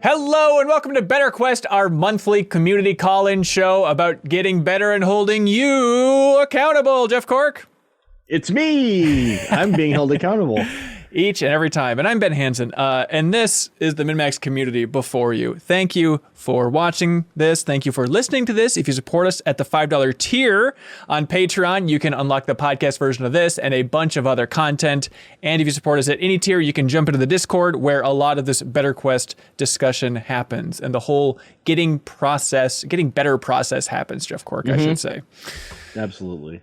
Hello and welcome to BetterQuest, our monthly community call-in show about getting better and holding you accountable. Jeff Cork? It's me. I'm being held accountable. Each and every time. And I'm Ben Hanson. And this is the MinnMax community before you. Thank you for watching this. Thank you for listening to this. If you support us at the $5 tier on Patreon, you can unlock the podcast version of this and a bunch of other content. And if you support us at any tier, you can jump into the Discord where a lot of this BetterQuest discussion happens. And the whole getting better process happens, Jeff Cork, I should say. Absolutely.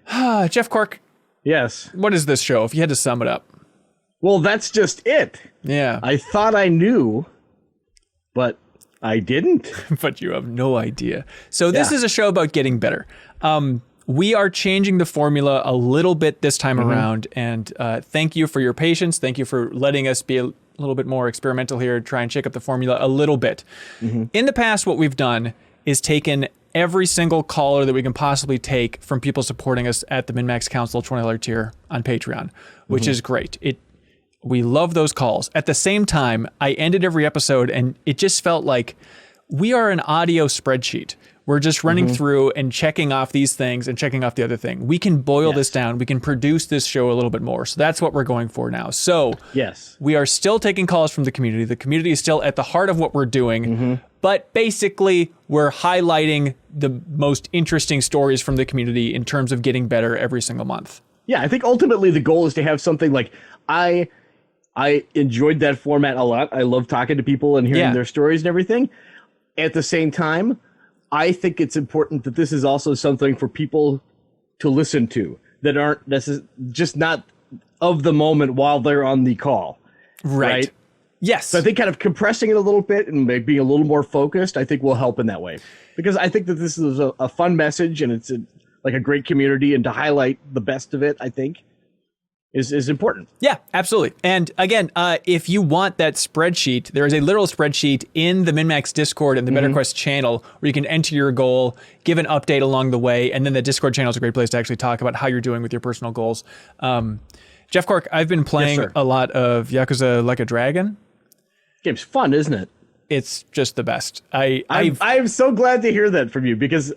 Jeff Cork. Yes. What is this show, if you had to sum it up? Well, that's just it. Yeah. I thought I knew, but I didn't. But you have no idea. So this is a show about getting better. We are changing the formula a little bit this time around. And thank you for your patience. Thank you for letting us be a little bit more experimental here, try and shake up the formula a little bit. In the past, what we've done is taken every single caller that we can possibly take from people supporting us at the MinnMax Council $20 tier on Patreon, which is great. We love those calls. At the same time, I ended every episode and it just felt like we are an audio spreadsheet. We're just running through and checking off these things and checking off the other thing. We can boil this down. We can produce this show a little bit more. So that's what we're going for now. So we are still taking calls from the community. The community is still at the heart of what we're doing. But basically, we're highlighting the most interesting stories from the community in terms of getting better every single month. Yeah, I think ultimately the goal is to have something like I enjoyed that format a lot. I love talking to people and hearing their stories and everything. At the same time, I think it's important that this is also something for people to listen to that aren't just not of the moment while they're on the call. Right? Yes. So I think kind of compressing it a little bit and being a little more focused, I think will help in that way. Because I think that this is a fun message and it's like a great community, and to highlight the best of it, I think, is important. Yeah, absolutely. And again, if you want that spreadsheet, there is a literal spreadsheet in the MinnMax Discord and the BetterQuest channel where you can enter your goal, give an update along the way, and then the Discord channel is a great place to actually talk about how you're doing with your personal goals. Jeff Cork, I've been playing a lot of Yakuza Like a Dragon. Game's fun, isn't it? It's just the best. I'm so glad to hear that from you, because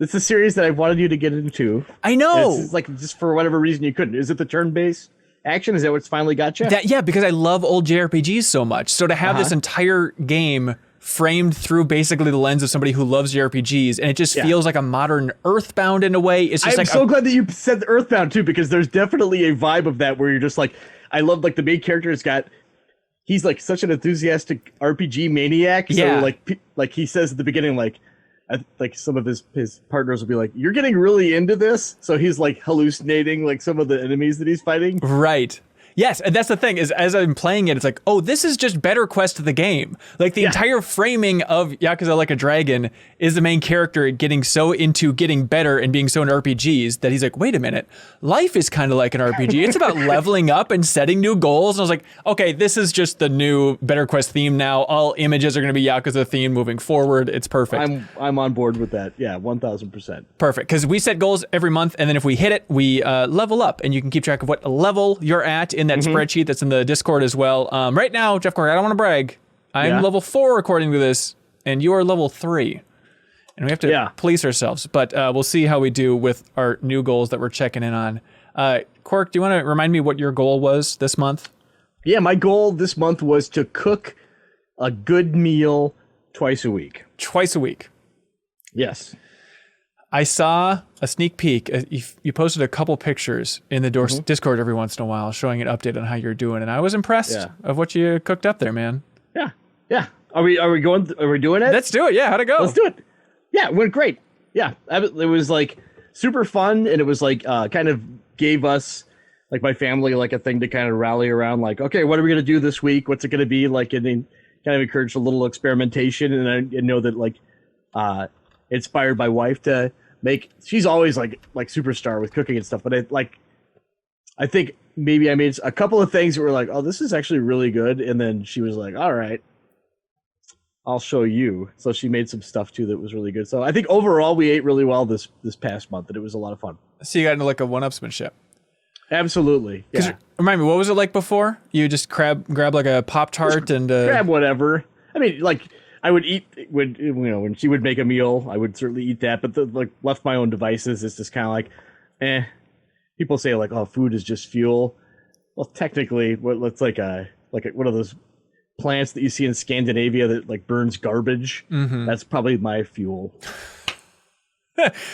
it's a series that I've wanted you to get into. I know. It's like, just for whatever reason you couldn't. Is it the turn-based action? Is that what's finally got you? Yeah, because I love old JRPGs so much. So to have this entire game framed through basically the lens of somebody who loves JRPGs, and it just feels like a modern Earthbound in a way. It's just I'm so glad that you said the Earthbound too, because there's definitely a vibe of that where you're just like, I love like the main character he's like such an enthusiastic RPG maniac. So like he says at the beginning, like some of his partners will be like, you're getting really into this. So he's like hallucinating like some of the enemies that he's fighting. Right. Yes, and that's the thing, is as I'm playing it, it's like, oh, this is just BetterQuest the game. Like the entire framing of Yakuza Like a Dragon is the main character getting so into getting better and being so into RPGs that he's like, wait a minute, life is kind of like an RPG. It's about leveling up and setting new goals. And I was like, okay, this is just the new BetterQuest theme now. All images are going to be Yakuza themed moving forward. It's perfect. I'm on board with that. Yeah, 1,000%. Perfect, because we set goals every month, and then if we hit it, we level up, and you can keep track of what level you're at in that spreadsheet that's in the Discord as well. Right now, Jeff Cork, I don't want to brag. I'm level 4 according to this, and you are level 3. And we have to police ourselves, but we'll see how we do with our new goals that we're checking in on. Cork, do you want to remind me what your goal was this month? Yeah, my goal this month was to cook a good meal twice a week. Twice a week? Yes. I saw a sneak peek. You posted a couple pictures in the Discord every once in a while showing an update on how you're doing, and I was impressed of what you cooked up there, man. Yeah. Are we doing it? Let's do it. Yeah, how'd it go? Let's do it. Yeah, it went great. Yeah, it was like super fun, and it was like kind of gave us, like my family, like a thing to kind of rally around. Like, okay, what are we gonna do this week? What's it gonna be? Like, and then kind of encouraged a little experimentation, and I know that like inspired my wife to make. She's always like superstar with cooking and stuff, but I think maybe I made a couple of things that were like, oh, this is actually really good, and then she was like, all right, I'll show you. So she made some stuff too that was really good. So I think overall we ate really well this past month, and it was a lot of fun. So you got into like a one-upsmanship. Absolutely. Yeah. Remind me, what was it like before? You just grab like a Pop-Tart and grab whatever. I mean, like I would eat when she would make a meal, I would certainly eat that. But left my own devices, it's just kind of like, eh. People say like, oh, food is just fuel. Well, technically, it's like one of those plants that you see in Scandinavia that like burns garbage. Mm-hmm. That's probably my fuel.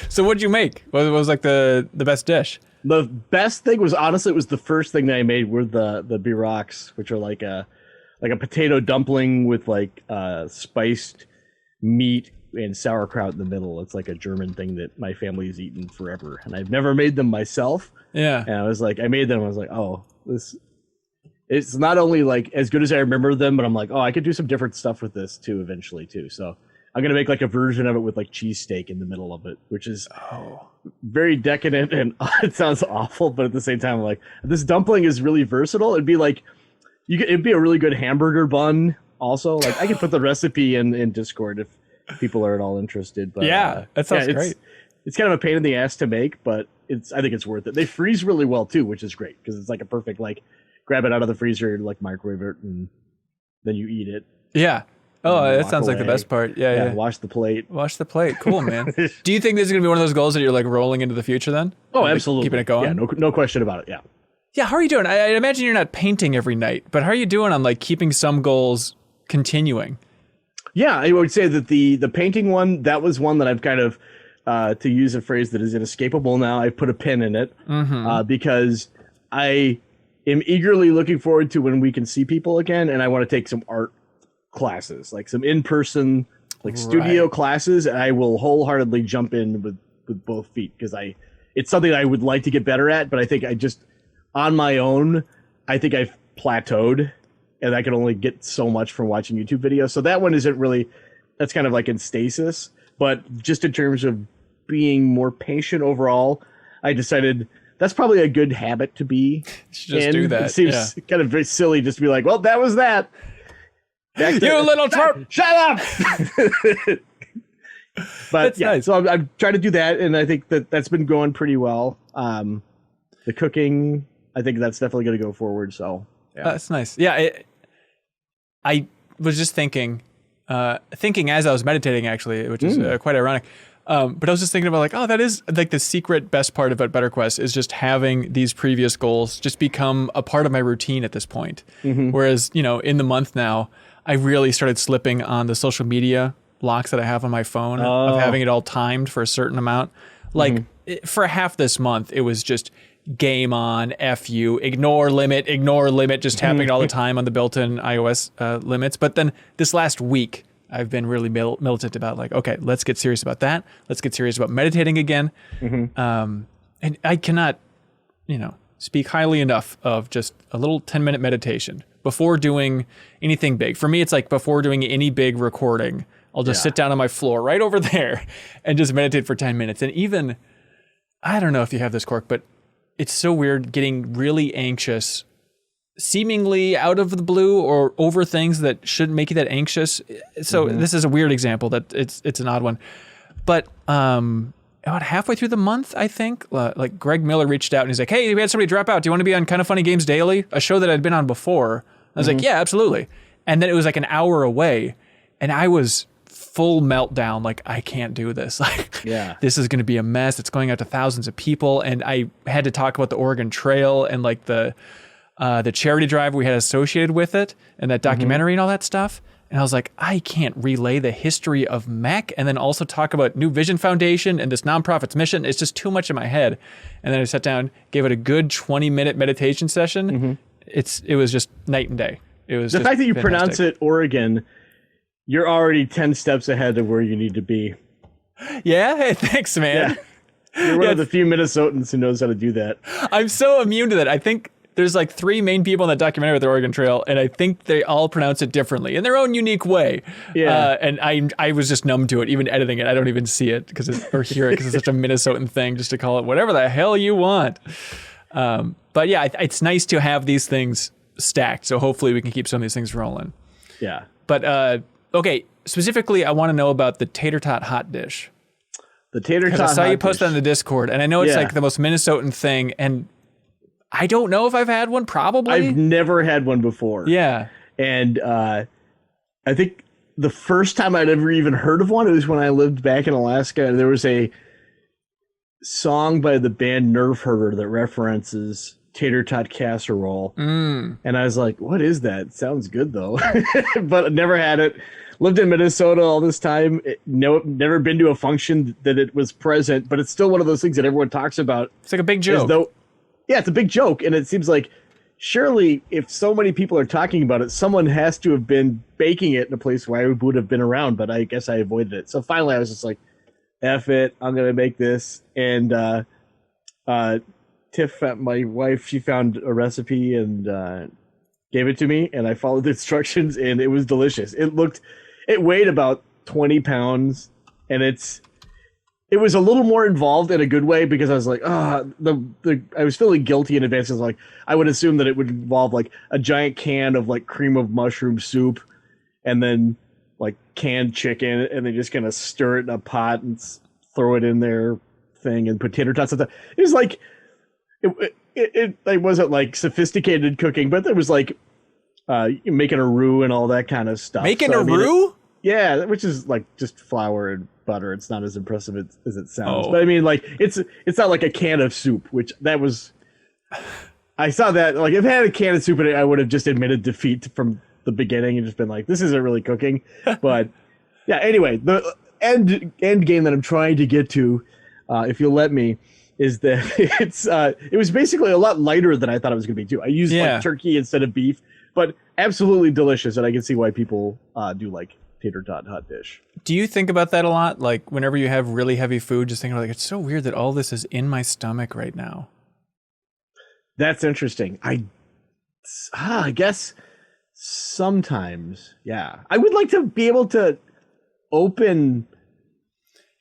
So what'd you make? What was like the best dish? The best thing was, honestly, it was the first thing that I made were the biraks, which are like a potato dumpling with like spiced meat and sauerkraut in the middle. It's like a German thing that my family's eaten forever, and I've never made them myself. Yeah. And I made them. I was like, oh, it's not only like as good as I remember them, but I'm like, oh, I could do some different stuff with this too eventually too. So I'm gonna make like a version of it with like cheesesteak in the middle of it, which is very decadent, and it sounds awful, but at the same time, like, this dumpling is really versatile. It'd be like it'd be a really good hamburger bun. Also, like, I could put the recipe in Discord if people are at all interested. But that sounds great. It's kind of a pain in the ass to make, but I think it's worth it. They freeze really well too, which is great because it's like a perfect, like, grab it out of the freezer, like microwave it, and then you eat it. Yeah. Oh, that sounds like the best part. Yeah. Wash the plate. Cool, man. Do you think this is going to be one of those goals that you're like rolling into the future then? Oh, like, absolutely. Keeping it going? Yeah, no question about it. Yeah. Yeah, how are you doing? I imagine you're not painting every night, but how are you doing on like keeping some goals continuing? Yeah, I would say that the painting one, that was one that I've kind of, to use a phrase that is inescapable now, I've put a pin in it because I am eagerly looking forward to when we can see people again, and I want to take some art classes, like some in-person like studio classes, and I will wholeheartedly jump in with both feet because it's something I would like to get better at, but I think on my own, I think I've plateaued, and I can only get so much from watching YouTube videos. So that one isn't really, that's kind of like in stasis, but just in terms of being more patient overall, I decided that's probably a good habit to be. Just do that. It seems kind of very silly just to be like, well, that was that. You little twerp! Shut up! But nice. So I'm trying to do that, and I think that's been going pretty well. The cooking, I think that's definitely going to go forward. So that's nice. Yeah, I was just thinking as I was meditating, actually, which is quite ironic. But I was just thinking about like, oh, that is like the secret best part about BetterQuest is just having these previous goals just become a part of my routine at this point. Whereas, in the month now, I really started slipping on the social media locks that I have on my phone of having it all timed for a certain amount. Like for half this month, it was just game on, F you, ignore limit, just happening all the time on the built-in iOS limits. But then this last week, I've been really militant about like, okay, let's get serious about that. Let's get serious about meditating again. And I cannot, speak highly enough of just a little 10-minute meditation before doing anything big. For me, it's like before doing any big recording, I'll just sit down on my floor right over there and just meditate for 10 minutes. And even, I don't know if you have this, Cork, but it's so weird getting really anxious seemingly out of the blue or over things that shouldn't make you that anxious. So this is a weird example that it's an odd one, but about halfway through the month, I think, like Greg Miller reached out and he's like, hey, we had somebody drop out. Do you want to be on Kind of Funny Games Daily? A show that I'd been on before. I was like, yeah, absolutely. And then it was like an hour away and I was full meltdown. Like, I can't do this. Like, this is going to be a mess. It's going out to thousands of people. And I had to talk about the Oregon Trail and like the charity drive we had associated with it and that documentary and all that stuff. And I was like, I can't relay the history of MEC and then also talk about New Vision Foundation and this nonprofit's mission. It's just too much in my head. And then I sat down, gave it a good 20-minute meditation session. It was just night and day. It was the fact that you fantastic. Pronounce it Oregon, you're already 10 steps ahead of where you need to be. Yeah? Hey, thanks, man. Yeah. You're one of the few Minnesotans who knows how to do that. I'm so immune to that. I think there's like 3 main people in that documentary with the Oregon Trail, and I think they all pronounce it differently in their own unique way. Yeah. And I was just numb to it, even editing it. I don't even see it or hear it because it's such a Minnesotan thing just to call it whatever the hell you want. But yeah, it's nice to have these things stacked. So hopefully we can keep some of these things rolling. Yeah. But okay, specifically, I want to know about the tater tot hot dish. The tater tot hot dish. I saw you post on the Discord, and I know it's like the most Minnesotan thing, and I don't know if I've had one, probably. I've never had one before. Yeah. And I think the first time I'd ever even heard of one, it was when I lived back in Alaska, and there was a song by the band Nerve Herder that references tater tot casserole. And I was like, what is that? It sounds good though. But I never had it. Lived in Minnesota all this time. Never been to a function that it was present, but it's still one of those things that everyone talks about. It's like a big joke. Yeah, it's a big joke. And it seems like, surely if so many people are talking about it, someone has to have been baking it in a place where I would have been around, but I guess I avoided it. So finally I was just like, F it, I'm going to make this. And Tiff, my wife, she found a recipe and gave it to me, and I followed the instructions, and it was delicious. It weighed about 20 pounds, and it was a little more involved in a good way, because I was like, I was feeling guilty in advance. I was like, I would assume that it would involve like a giant can of like cream of mushroom soup, and then like canned chicken, and then just kind of stir it in a pot and throw it in their thing, and potato tots and stuff. It was like, it wasn't like sophisticated cooking, but there was like making a roux and all that kind of stuff. Making a roux? Yeah, which is like just flour and butter. It's not as impressive as it sounds. But I mean, like, it's not like a can of soup, which that was... I saw that, like, if I had a can of soup in it, I would have just admitted defeat from the beginning and just been like, this isn't really cooking. But yeah, anyway, the end game that I'm trying to get to, if you'll let me, is that it was basically a lot lighter than I thought it was going to be too. I used like turkey instead of beef, but absolutely delicious, and I can see why people do like tater tot hot dish. Do you think about that a lot? Like whenever you have really heavy food, just thinking like, it's so weird that all this is in my stomach right now. That's interesting. I guess sometimes, yeah. I would like to be able to open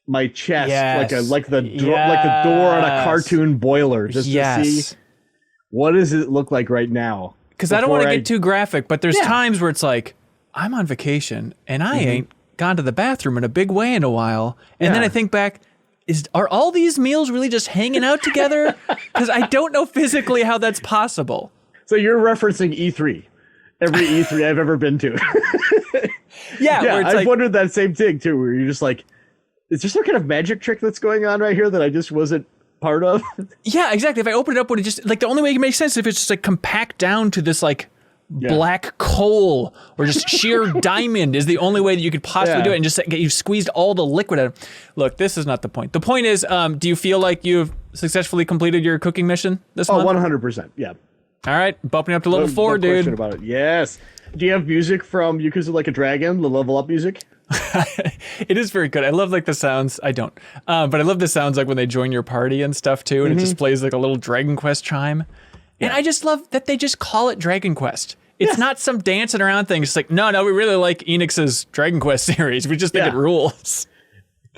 my chest like the door on a cartoon boiler, just to see what does it look like right now. Because I don't want to get too graphic, but there's times where it's like, I'm on vacation and I ain't gone to the bathroom in a big way in a while. And then I think back, are all these meals really just hanging out together? Because I don't know physically how that's possible. So you're referencing E3. Every E3 I've ever been to. I've wondered that same thing too, where you're just like, is there some kind of magic trick that's going on right here that I just wasn't part of? Yeah, exactly. If I open it up, would it just, like, the only way it makes sense is if it's just like compact down to this like black coal or just sheer diamond is the only way that you could possibly do it, and just like, you've squeezed all the liquid out of it. Look, this is not the point. The point is, do you feel like you've successfully completed your cooking mission this month? 100%. Yeah. All right, bumping up to level 4, dude. No question about it. Yes. Do you have music from Yakuza Like a Dragon, the level up music? It is very good. I love like the sounds. I don't, but I love the sounds like when they join your party and stuff too, and it just plays like a little Dragon Quest chime. And I just love that they just call it Dragon Quest. It's not some dancing around thing. It's like, no, we really like Enix's Dragon Quest series. We just think it rules.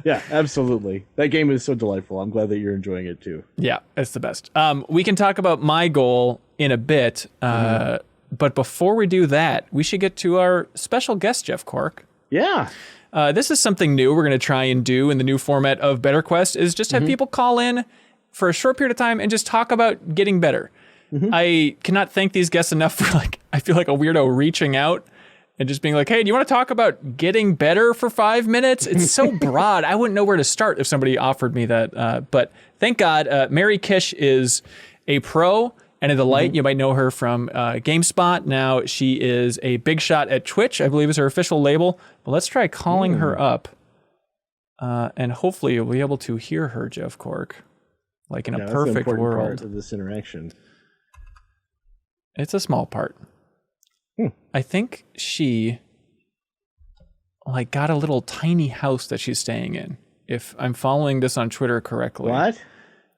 Yeah, absolutely. That game is so delightful. I'm glad that you're enjoying it too. Yeah, it's the best. We can talk about my goal in a bit, but before we do that, we should get to our special guest, Jeff Cork. Yeah. This is something new we're going to try and do in the new format of BetterQuest, is just have people call in for a short period of time and just talk about getting better. I cannot thank these guests enough for, like, I feel like a weirdo reaching out and just being like, hey, do you want to talk about getting better for 5 minutes? It's so broad. I wouldn't know where to start if somebody offered me that. But thank God, Mary Kish is a pro and a delight. You might know her from GameSpot. Now she is a big shot at Twitch, I believe is her official label. But let's try calling her up. And hopefully you'll be able to hear her, Jeff Cork, like in a perfect world. Part of this interaction. It's a small part. I think she like got a little tiny house that she's staying in, if I'm following this on Twitter correctly. What?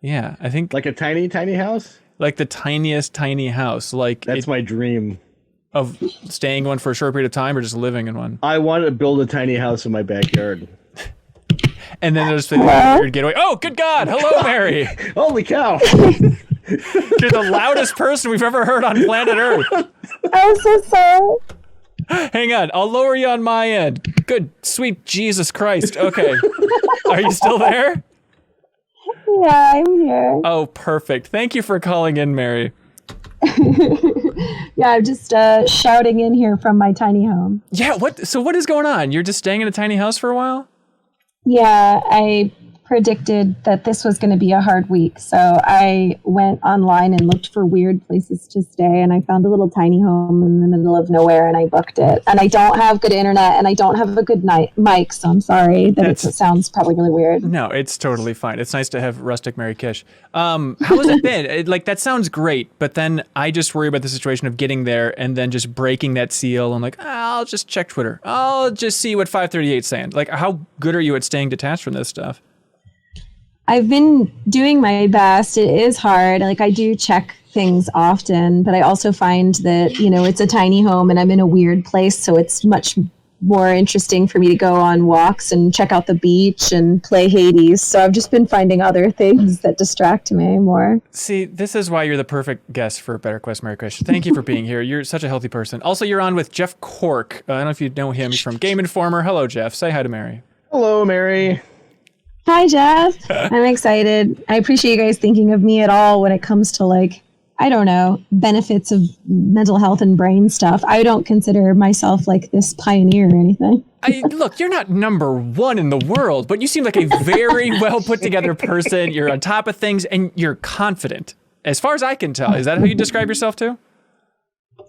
Yeah, I think like a tiny house? Like the tiniest tiny house. Like that's my dream. Of staying in one for a short period of time or just living in one? I want to build a tiny house in my backyard. And then there's the weird getaway. Oh, good God. Hello, Mary. Holy cow. You're the loudest person we've ever heard on planet Earth. I'm so sorry. Hang on. I'll lower you on my end. Good, sweet Jesus Christ. Okay. Are you still there? Yeah, I'm here. Oh, perfect. Thank you for calling in, Mary. Yeah, I'm just shouting in here from my tiny home. Yeah, what is going on? You're just staying in a tiny house for a while? Yeah, I predicted that this was going to be a hard week. So I went online and looked for weird places to stay, and I found a little tiny home in the middle of nowhere, and I booked it. And I don't have good internet, and I don't have a good mic, so I'm sorry that it sounds probably really weird. No, it's totally fine. It's nice to have rustic Mary Kish. How has it been? That sounds great, but then I just worry about the situation of getting there and then just breaking that seal. I'm like, I'll just check Twitter. I'll just see what 538's saying. Like, how good are you at staying detached from this stuff? I've been doing my best. It is hard. Like, I do check things often, but I also find that, it's a tiny home and I'm in a weird place. So it's much more interesting for me to go on walks and check out the beach and play Hades. So I've just been finding other things that distract me more. See, this is why you're the perfect guest for BetterQuest, Mary Kish. Thank you for being here. You're such a healthy person. Also, you're on with Jeff Cork. I don't know if you know him. He's from Game Informer. Hello, Jeff. Say hi to Mary. Hello, Mary. Hi, Jeff. I'm excited. I appreciate you guys thinking of me at all when it comes to benefits of mental health and brain stuff. I don't consider myself like this pioneer or anything. Look, you're not number one in the world, but you seem like a very well put together person. You're on top of things and you're confident. As far as I can tell, is that how you describe yourself too?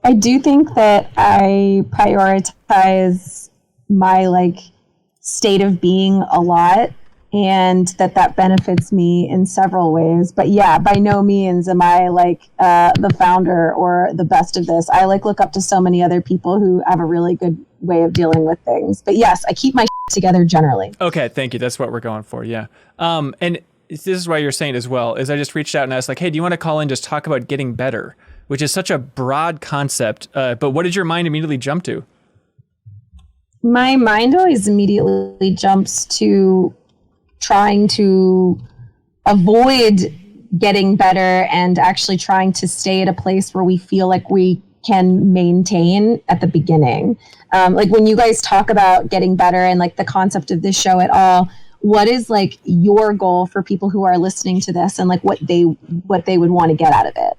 I do think that I prioritize my state of being a lot, and that benefits me in several ways. But yeah, by no means am I the founder or the best of this. I look up to so many other people who have a really good way of dealing with things. But yes, I keep my together generally. Okay, thank you. That's what we're going for, yeah. And this is why you're saying as well, is I just reached out and asked hey, do you want to call in, just talk about getting better, which is such a broad concept. But what did your mind immediately jump to? My mind always immediately jumps to trying to avoid getting better and actually trying to stay at a place where we feel like we can maintain at the beginning. When you guys talk about getting better and the concept of this show at all, what is your goal for people who are listening to this and what they would want to get out of it?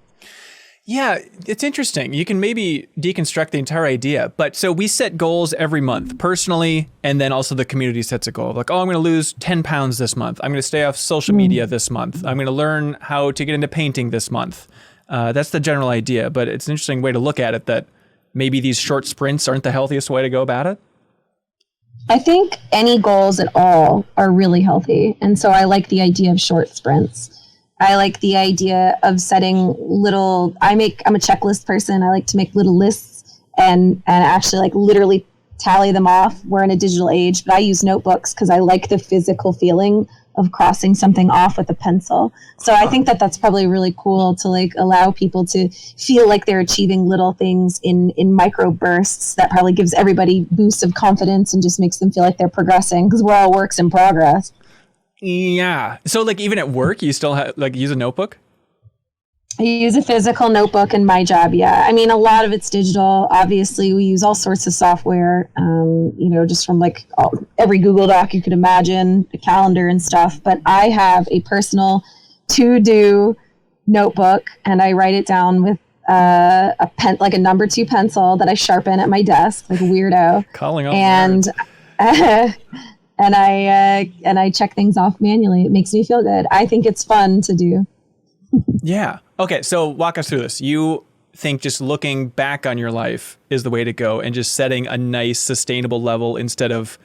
Yeah, it's interesting. You can maybe deconstruct the entire idea. But so we set goals every month personally, and then also the community sets a goal. I'm going to lose 10 pounds this month. I'm going to stay off social media this month. I'm going to learn how to get into painting this month. That's the general idea. But it's an interesting way to look at it, that maybe these short sprints aren't the healthiest way to go about it. I think any goals at all are really healthy. And so I like the idea of short sprints. I like the idea of setting I'm a checklist person. I like to make little lists and actually literally tally them off. We're in a digital age, but I use notebooks because I like the physical feeling of crossing something off with a pencil. So I think that's probably really cool to allow people to feel like they're achieving little things in micro bursts. That probably gives everybody boosts of confidence and just makes them feel like they're progressing, because we're all works in progress. Yeah. So even at work, you still have use a notebook? I use a physical notebook in my job. Yeah. I mean, a lot of it's digital. Obviously we use all sorts of software, just from every Google Doc you could imagine, a calendar and stuff. But I have a personal to-do notebook, and I write it down with a pen, a number 2 pencil that I sharpen at my desk, like a weirdo. Calling out and and I check things off manually. It makes me feel good. I think it's fun to do. Yeah. Okay. So walk us through this. You think just looking back on your life is the way to go, and just setting a nice sustainable level instead of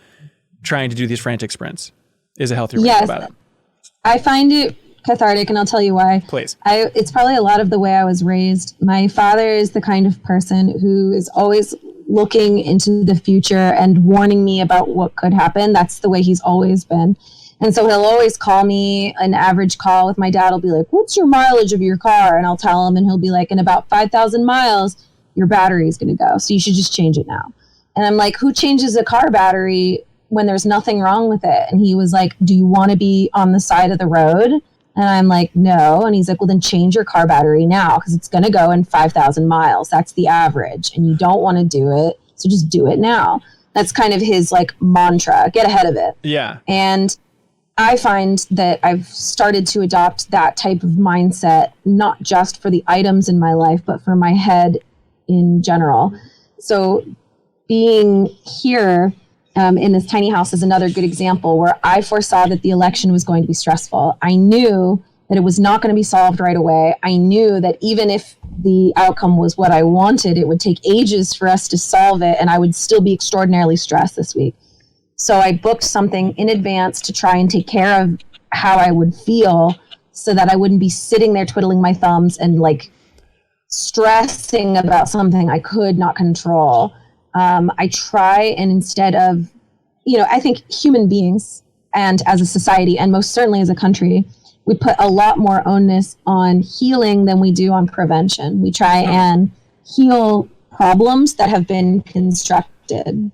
trying to do these frantic sprints is a healthier way to go about it. I find it cathartic, and I'll tell you why. Please. It's probably a lot of the way I was raised. My father is the kind of person who is always looking into the future and warning me about what could happen. That's the way he's always been. And so he'll always call me. An average call with my dad will be like, what's your mileage of your car? And I'll tell him, and he'll be like, in about 5,000 miles, your battery is going to go. So you should just change it now. And I'm like, who changes a car battery when there's nothing wrong with it? And he was like, do you want to be on the side of the road? And I'm like, no. And he's like, well, then change your car battery now, because it's going to go in 5,000 miles. That's the average. And you don't want to do it. So just do it now. That's kind of his mantra. Get ahead of it. Yeah. And I find that I've started to adopt that type of mindset, not just for the items in my life, but for my head in general. So being here in this tiny house is another good example where I foresaw that the election was going to be stressful. I knew that it was not going to be solved right away. I knew that even if the outcome was what I wanted, it would take ages for us to solve it, and I would still be extraordinarily stressed this week. So I booked something in advance to try and take care of how I would feel so that I wouldn't be sitting there twiddling my thumbs and like stressing about something I could not control. I try, and instead of, I think human beings and as a society, and most certainly as a country, we put a lot more onus on healing than we do on prevention. We try and heal problems that have been constructed.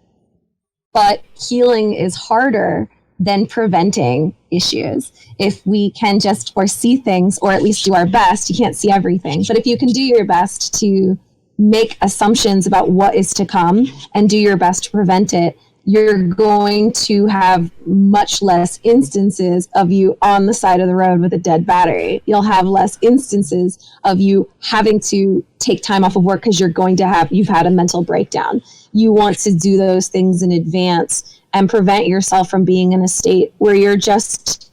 But healing is harder than preventing issues. If we can just foresee things, or at least do our best, you can't see everything. But if you can do your best to make assumptions about what is to come and do your best to prevent it, you're going to have much less instances of you on the side of the road with a dead battery. You'll have less instances of you having to take time off of work because you've had a mental breakdown. You want to do those things in advance and prevent yourself from being in a state where you're just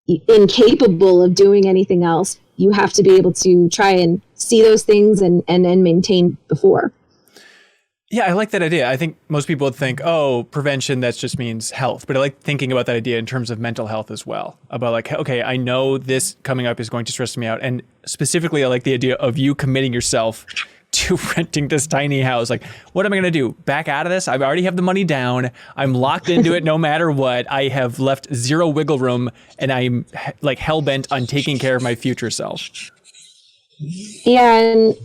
incapable of doing anything else. You have to be able to try and see those things and maintain before. Yeah, I like that idea. I think most people would think, oh, prevention, that just means health. But I like thinking about that idea in terms of mental health as well. About like, okay, I know this coming up is going to stress me out. And specifically, I like the idea of you committing yourself to renting this tiny house. Like, what am I going to do? Back out of this? I already have the money down. I'm locked into it no matter what. I have left zero wiggle room, and I'm like hell-bent on taking care of my future self. Yeah, and,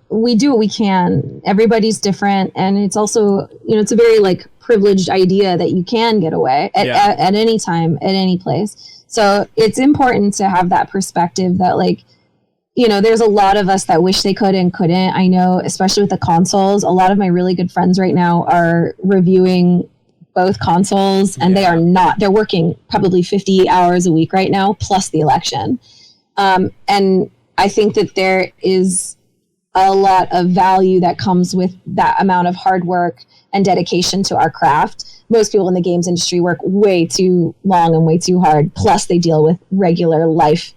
we do what we can. Everybody's different. And it's also, it's a very like privileged idea that you can get away at any time, at any place. So it's important to have that perspective that like, there's a lot of us that wish they could and couldn't. I know, especially with the consoles, a lot of my really good friends right now are reviewing both consoles, and they're working probably 50 hours a week right now, plus the election. And I think that there is a lot of value that comes with that amount of hard work and dedication to our craft. Most people in the games industry work way too long and way too hard. Plus they deal with regular life.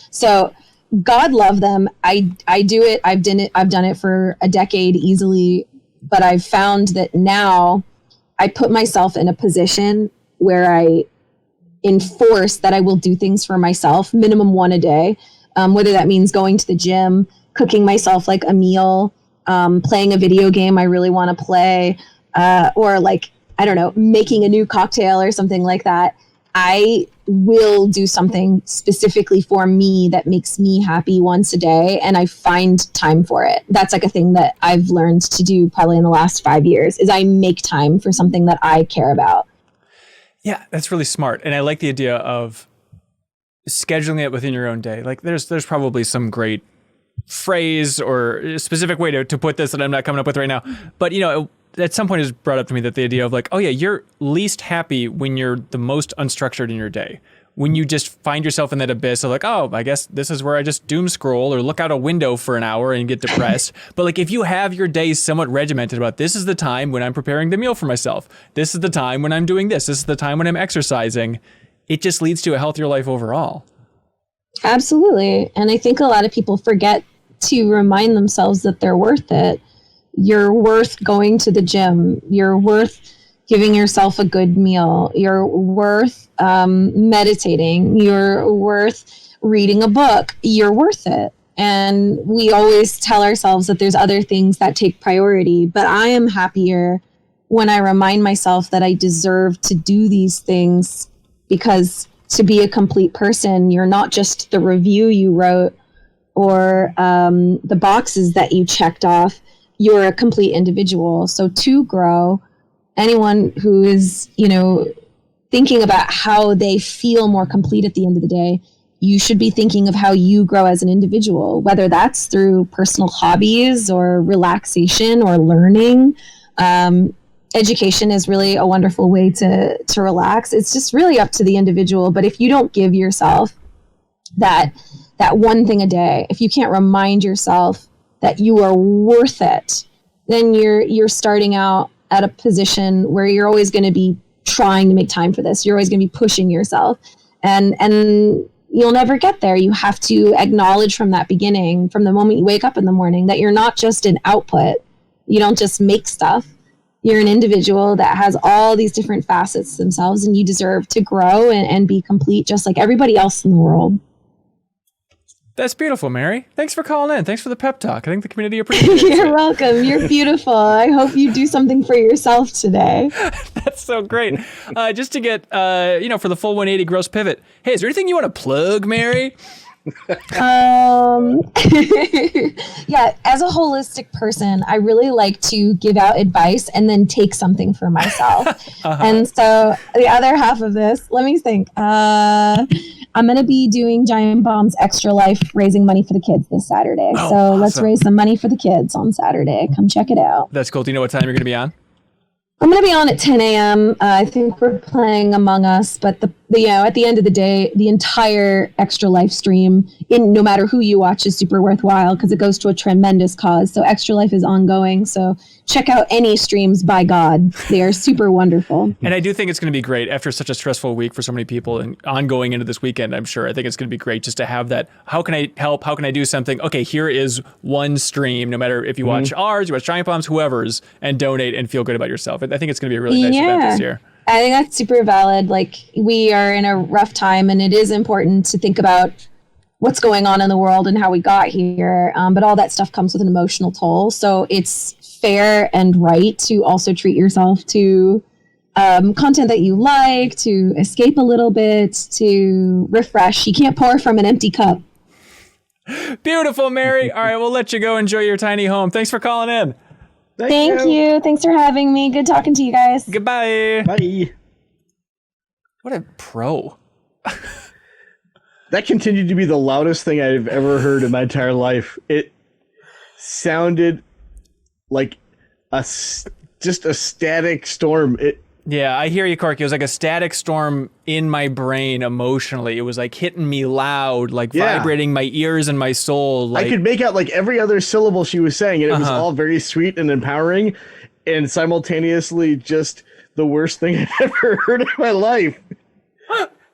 So God love them. I do it. I've done it for a decade easily, but I've found that now I put myself in a position where I enforce that I will do things for myself, minimum one a day. Whether that means going to the gym, cooking myself like a meal, playing a video game I really want to play, or like, I don't know, making a new cocktail or something like that. I will do something specifically for me that makes me happy once a day, and I find time for it. That's like a thing that I've learned to do probably in the last 5 years, is I make time for something that I care about. Yeah, that's really smart. And I like the idea of scheduling it within your own day. Like there's probably some great phrase or a specific way to put this that I'm not coming up with right now. But, at some point it was brought up to me that the idea of like, oh yeah, you're least happy when you're the most unstructured in your day. When you just find yourself in that abyss of like, oh, I guess this is where I just doom scroll or look out a window for an hour and get depressed. But like if you have your days somewhat regimented about this is the time when I'm preparing the meal for myself. This is the time when I'm doing this. This is the time when I'm exercising. It just leads to a healthier life overall. Absolutely. And I think a lot of people forget to remind themselves that they're worth it. You're worth going to the gym. You're worth giving yourself a good meal. You're worth meditating. You're worth reading a book. You're worth it. And we always tell ourselves that there's other things that take priority. But I am happier when I remind myself that I deserve to do these things, because to be a complete person, you're not just the review you wrote or the boxes that you checked off. You're a complete individual. So to grow, anyone who is, thinking about how they feel more complete at the end of the day, you should be thinking of how you grow as an individual, whether that's through personal hobbies or relaxation or learning. Education is really a wonderful way to relax. It's just really up to the individual. But if you don't give yourself that one thing a day, if you can't remind yourself that you are worth it, then you're starting out at a position where you're always going to be trying to make time for this. You're always going to be pushing yourself, and you'll never get there. You have to acknowledge from that beginning, from the moment you wake up in the morning, that you're not just an output. You don't just make stuff. You're an individual that has all these different facets themselves, and you deserve to grow and be complete just like everybody else in the world. That's beautiful, Mary. Thanks for calling in. Thanks for the pep talk. I think the community appreciates it. You're welcome. You're beautiful. I hope you do something for yourself today. That's so great. Just to get, for the full 180 gross pivot. Hey, is there anything you want to plug, Mary? Yeah, as a holistic person, I really like to give out advice and then take something for myself. And so the other half of this, let me think. I'm going to be doing Giant Bomb's Extra Life, raising money for the kids this Saturday. So awesome. Let's raise some money for the kids on Saturday. Come check it out. That's cool. Do you know what time you're going to be on? I'm going to be on at 10 a.m. I think we're playing Among Us, but at the end of the day, the entire Extra Life stream, no matter who you watch, is super worthwhile because it goes to a tremendous cause. So Extra Life is ongoing. So check out any streams, by God. They are super wonderful. And I do think it's going to be great after such a stressful week for so many people and ongoing into this weekend, I'm sure. I think it's going to be great just to have that. How can I help? How can I do something? Okay, here is one stream, no matter if you watch ours, you watch Giant Bomb's, whoever's, and donate and feel good about yourself. I think it's going to be a really nice event this year. I think that's super valid. Like, we are in a rough time, and it is important to think about what's going on in the world and how we got here. But all that stuff comes with an emotional toll. So it's fair and right to also treat yourself to content that you like, to escape a little bit, to refresh. You can't pour from an empty cup. Beautiful, Mary. All right, we'll let you go enjoy your tiny home. Thanks for calling in. Thank you. Thanks for having me. Good talking to you guys. Goodbye. Bye. What a pro. That continued to be the loudest thing I've ever heard in my entire life. It sounded like just a static storm. Yeah, I hear you, Cork. It was like a static storm in my brain emotionally. It was like hitting me loud, like vibrating my ears and my soul. Like, I could make out like every other syllable she was saying, and it was all very sweet and empowering, and simultaneously just the worst thing I've ever heard in my life.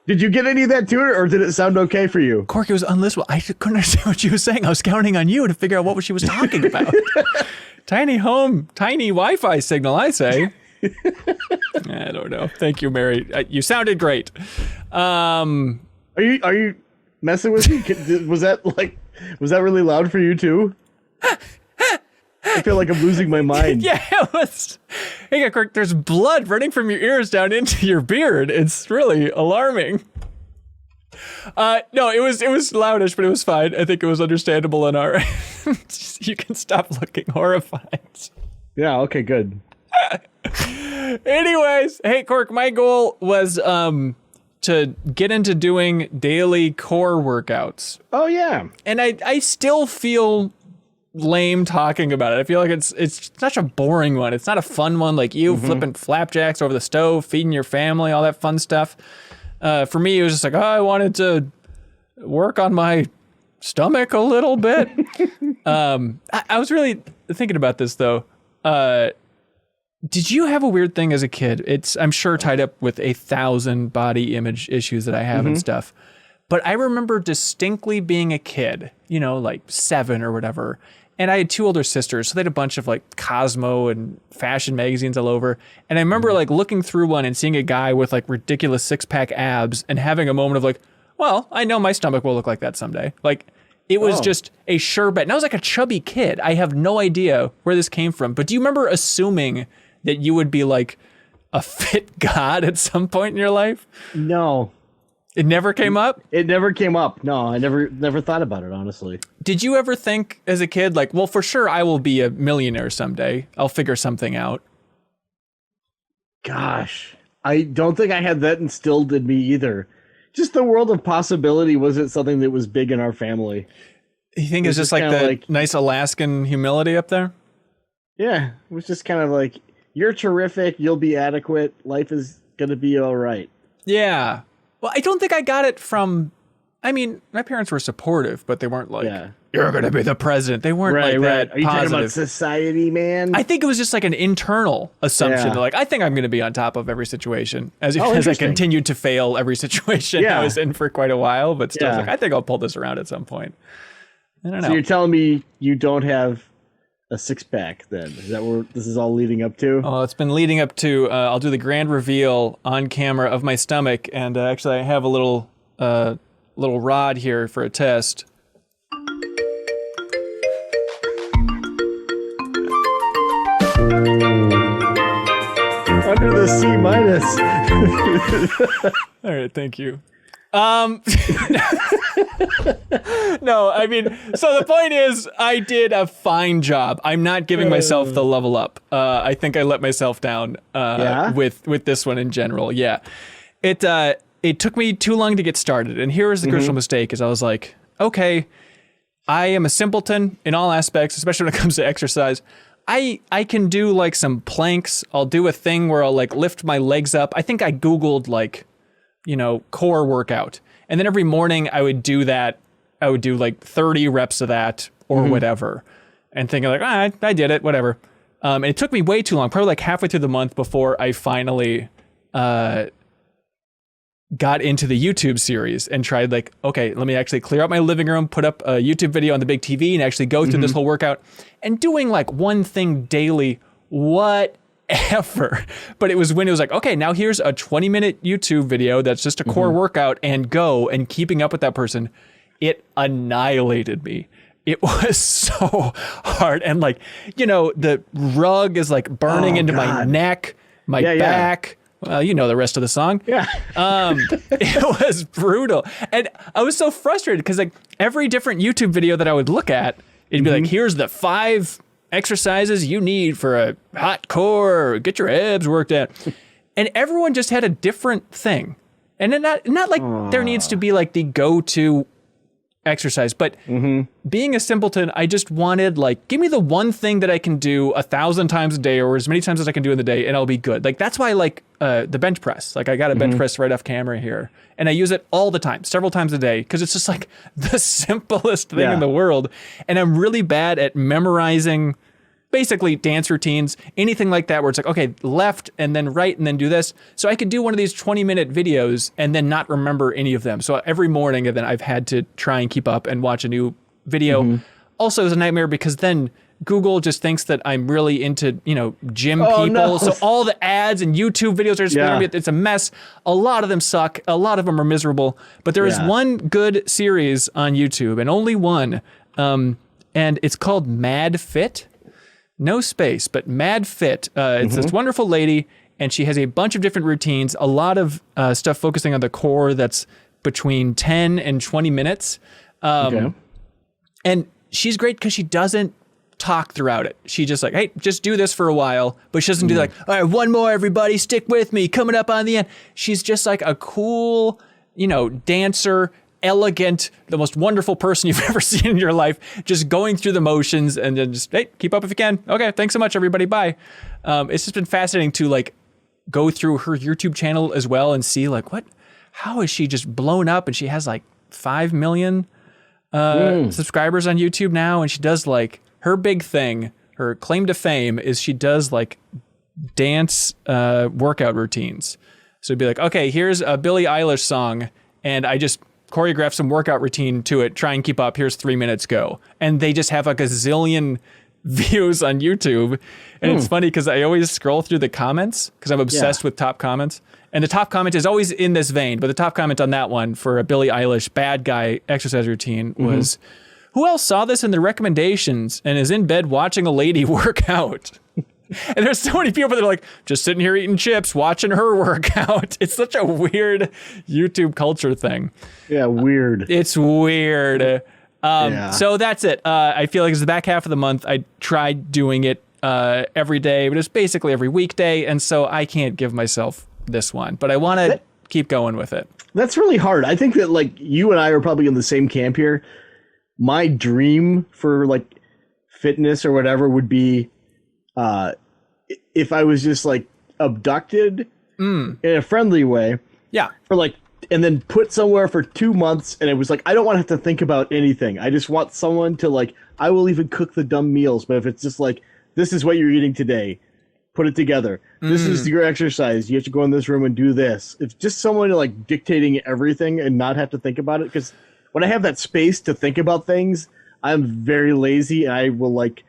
Did you get any of that to it, or did it sound okay for you? Cork, it was unlistenable. I couldn't understand what she was saying. I was counting on you to figure out what she was talking about. Tiny home, tiny Wi-Fi signal, I say. I don't know. Thank you, Mary. You sounded great. Are you messing with me? Was that really loud for you too? I feel like I'm losing my mind. Yeah, it was. Hey, Cork, there's blood running from your ears down into your beard. It's really alarming. No, it was loudish, but it was fine. I think it was understandable and all right. You can stop looking horrified. Yeah, okay, good. Anyways, hey, Cork, my goal was to get into doing daily core workouts. Oh, yeah. And I still feel lame talking about it. I feel like it's such a boring one. It's not a fun one like you flipping flapjacks over the stove, feeding your family, all that fun stuff. For me, it was just like, I wanted to work on my stomach a little bit. I was really thinking about this, though. Did you have a weird thing as a kid? It's, I'm sure, tied up with 1,000 body image issues that I have and stuff. But I remember distinctly being a kid, like 7 or whatever. And I had 2 older sisters, so they had a bunch of like Cosmo and fashion magazines all over. And I remember like looking through one and seeing a guy with like ridiculous 6-pack abs and having a moment of like, well, I know my stomach will look like that someday. Like, it was just a sure bet. And I was like a chubby kid. I have no idea where this came from. But do you remember assuming that you would be like a fit god at some point in your life? No. It never came up? It never came up. No, I never thought about it, honestly. Did you ever think as a kid, like, well, for sure I will be a millionaire someday. I'll figure something out. Gosh, I don't think I had that instilled in me either. Just the world of possibility wasn't something that was big in our family. You think it's just like the nice Alaskan humility up there? Yeah, it was just kind of like, you're terrific, you'll be adequate, life is going to be all right. Yeah. Well, I don't think I got it from, I mean, my parents were supportive, but they weren't like you're going to be the president. They weren't like that Are you positive. talking about society, man? I think it was just like an internal assumption. Yeah. Like, I think I'm going to be on top of every situation as I interesting. continued to fail every situation I was in for quite a while, but still I was like, I think I'll pull this around at some point. I don't know. So you're telling me you don't have a six-pack then? Is that where this is all leading up to? Oh, it's been leading up to, I'll do the grand reveal on camera of my stomach. And actually I have a little rod here for a test. Under the C minus. All right, thank you. No, I mean, so the point is, I did a fine job. I'm not giving myself the level up. I think I let myself down with this one in general. Yeah, it took me too long to get started, and here was the crucial mistake: is I was like, okay, I am a simpleton in all aspects, especially when it comes to exercise. I can do like some planks. I'll do a thing where I'll like lift my legs up. I think I Googled like, core workout. And then every morning I would do that. I would do like 30 reps of that or whatever. And thinking like, I did it, whatever. And it took me way too long, probably like halfway through the month before I finally got into the YouTube series and tried like, okay, let me actually clear out my living room, put up a YouTube video on the big TV and actually go through this whole workout and doing like one thing daily, whatever. But it was when it was like, okay, now here's a 20-minute YouTube video that's just a core workout and go, and keeping up with that person, it annihilated me. It was so hard. And like, the rug is like burning into my neck, my back. Well, the rest of the song. Yeah. It was brutal. And I was so frustrated because like every different YouTube video that I would look at, it'd be like, here's the 5 exercises you need for a hot core, get your abs worked out. And everyone just had a different thing. And then not like there needs to be like the go-to exercise, but being a simpleton, I just wanted like, give me the one thing that I can do 1,000 times a day or as many times as I can do in the day and I'll be good. Like that's why I like the bench press. Like I got a bench press right off camera here and I use it all the time, several times a day, because it's just like the simplest thing in the world. And I'm really bad at memorizing basically dance routines, anything like that, where it's like, okay, left and then right and then do this. So I could do one of these 20-minute videos and then not remember any of them. So every morning and then I've had to try and keep up and watch a new video. Also, it's a nightmare because then Google just thinks that I'm really into, gym people. No. So all the ads and YouTube videos are just going to be, it's a mess. A lot of them suck. A lot of them are miserable. But there is one good series on YouTube and only one. And it's called Mad Fit. No space, but Mad Fit. It's this wonderful lady, and she has a bunch of different routines, a lot of stuff focusing on the core that's between 10 and 20 minutes. And she's great because she doesn't talk throughout it. She just like, hey, just do this for a while, but she doesn't do like, all right, one more, everybody, stick with me, coming up on the end. She's just like a cool, dancer, elegant, the most wonderful person you've ever seen in your life, just going through the motions and then just, hey, keep up if you can. Okay, thanks so much, everybody. Bye. It's just been fascinating to like go through her YouTube channel as well and see like how is she just blown up, and she has like 5 million subscribers on YouTube now, and she does like her big thing, her claim to fame is she does like dance workout routines. So it'd be like, okay, here's a Billie Eilish song, and I just choreograph some workout routine to it, try and keep up. Here's 3 minutes, go. And they just have like a zillion views on YouTube. And it's funny because I always scroll through the comments because I'm obsessed with top comments. And the top comment is always in this vein, but the top comment on that one for a Billie Eilish bad guy exercise routine was, who else saw this in the recommendations and is in bed watching a lady work out? And there's so many people that are like, just sitting here eating chips, watching her work out. It's such a weird YouTube culture thing. Yeah, weird. It's weird. So that's it. I feel like it's the back half of the month. I tried doing it every day, but it's basically every weekday. And so I can't give myself this one, but I want to keep going with it. That's really hard. I think that like you and I are probably in the same camp here. My dream for like fitness or whatever would be if I was just like abducted in a friendly way. Yeah. For like and then put somewhere for 2 months, and it was like, I don't want to have to think about anything. I just want someone to like, I will even cook the dumb meals, but if it's just like, this is what you're eating today, put it together. This is your exercise. You have to go in this room and do this. It's just someone like dictating everything and not have to think about it. Because when I have that space to think about things, I'm very lazy, and I will like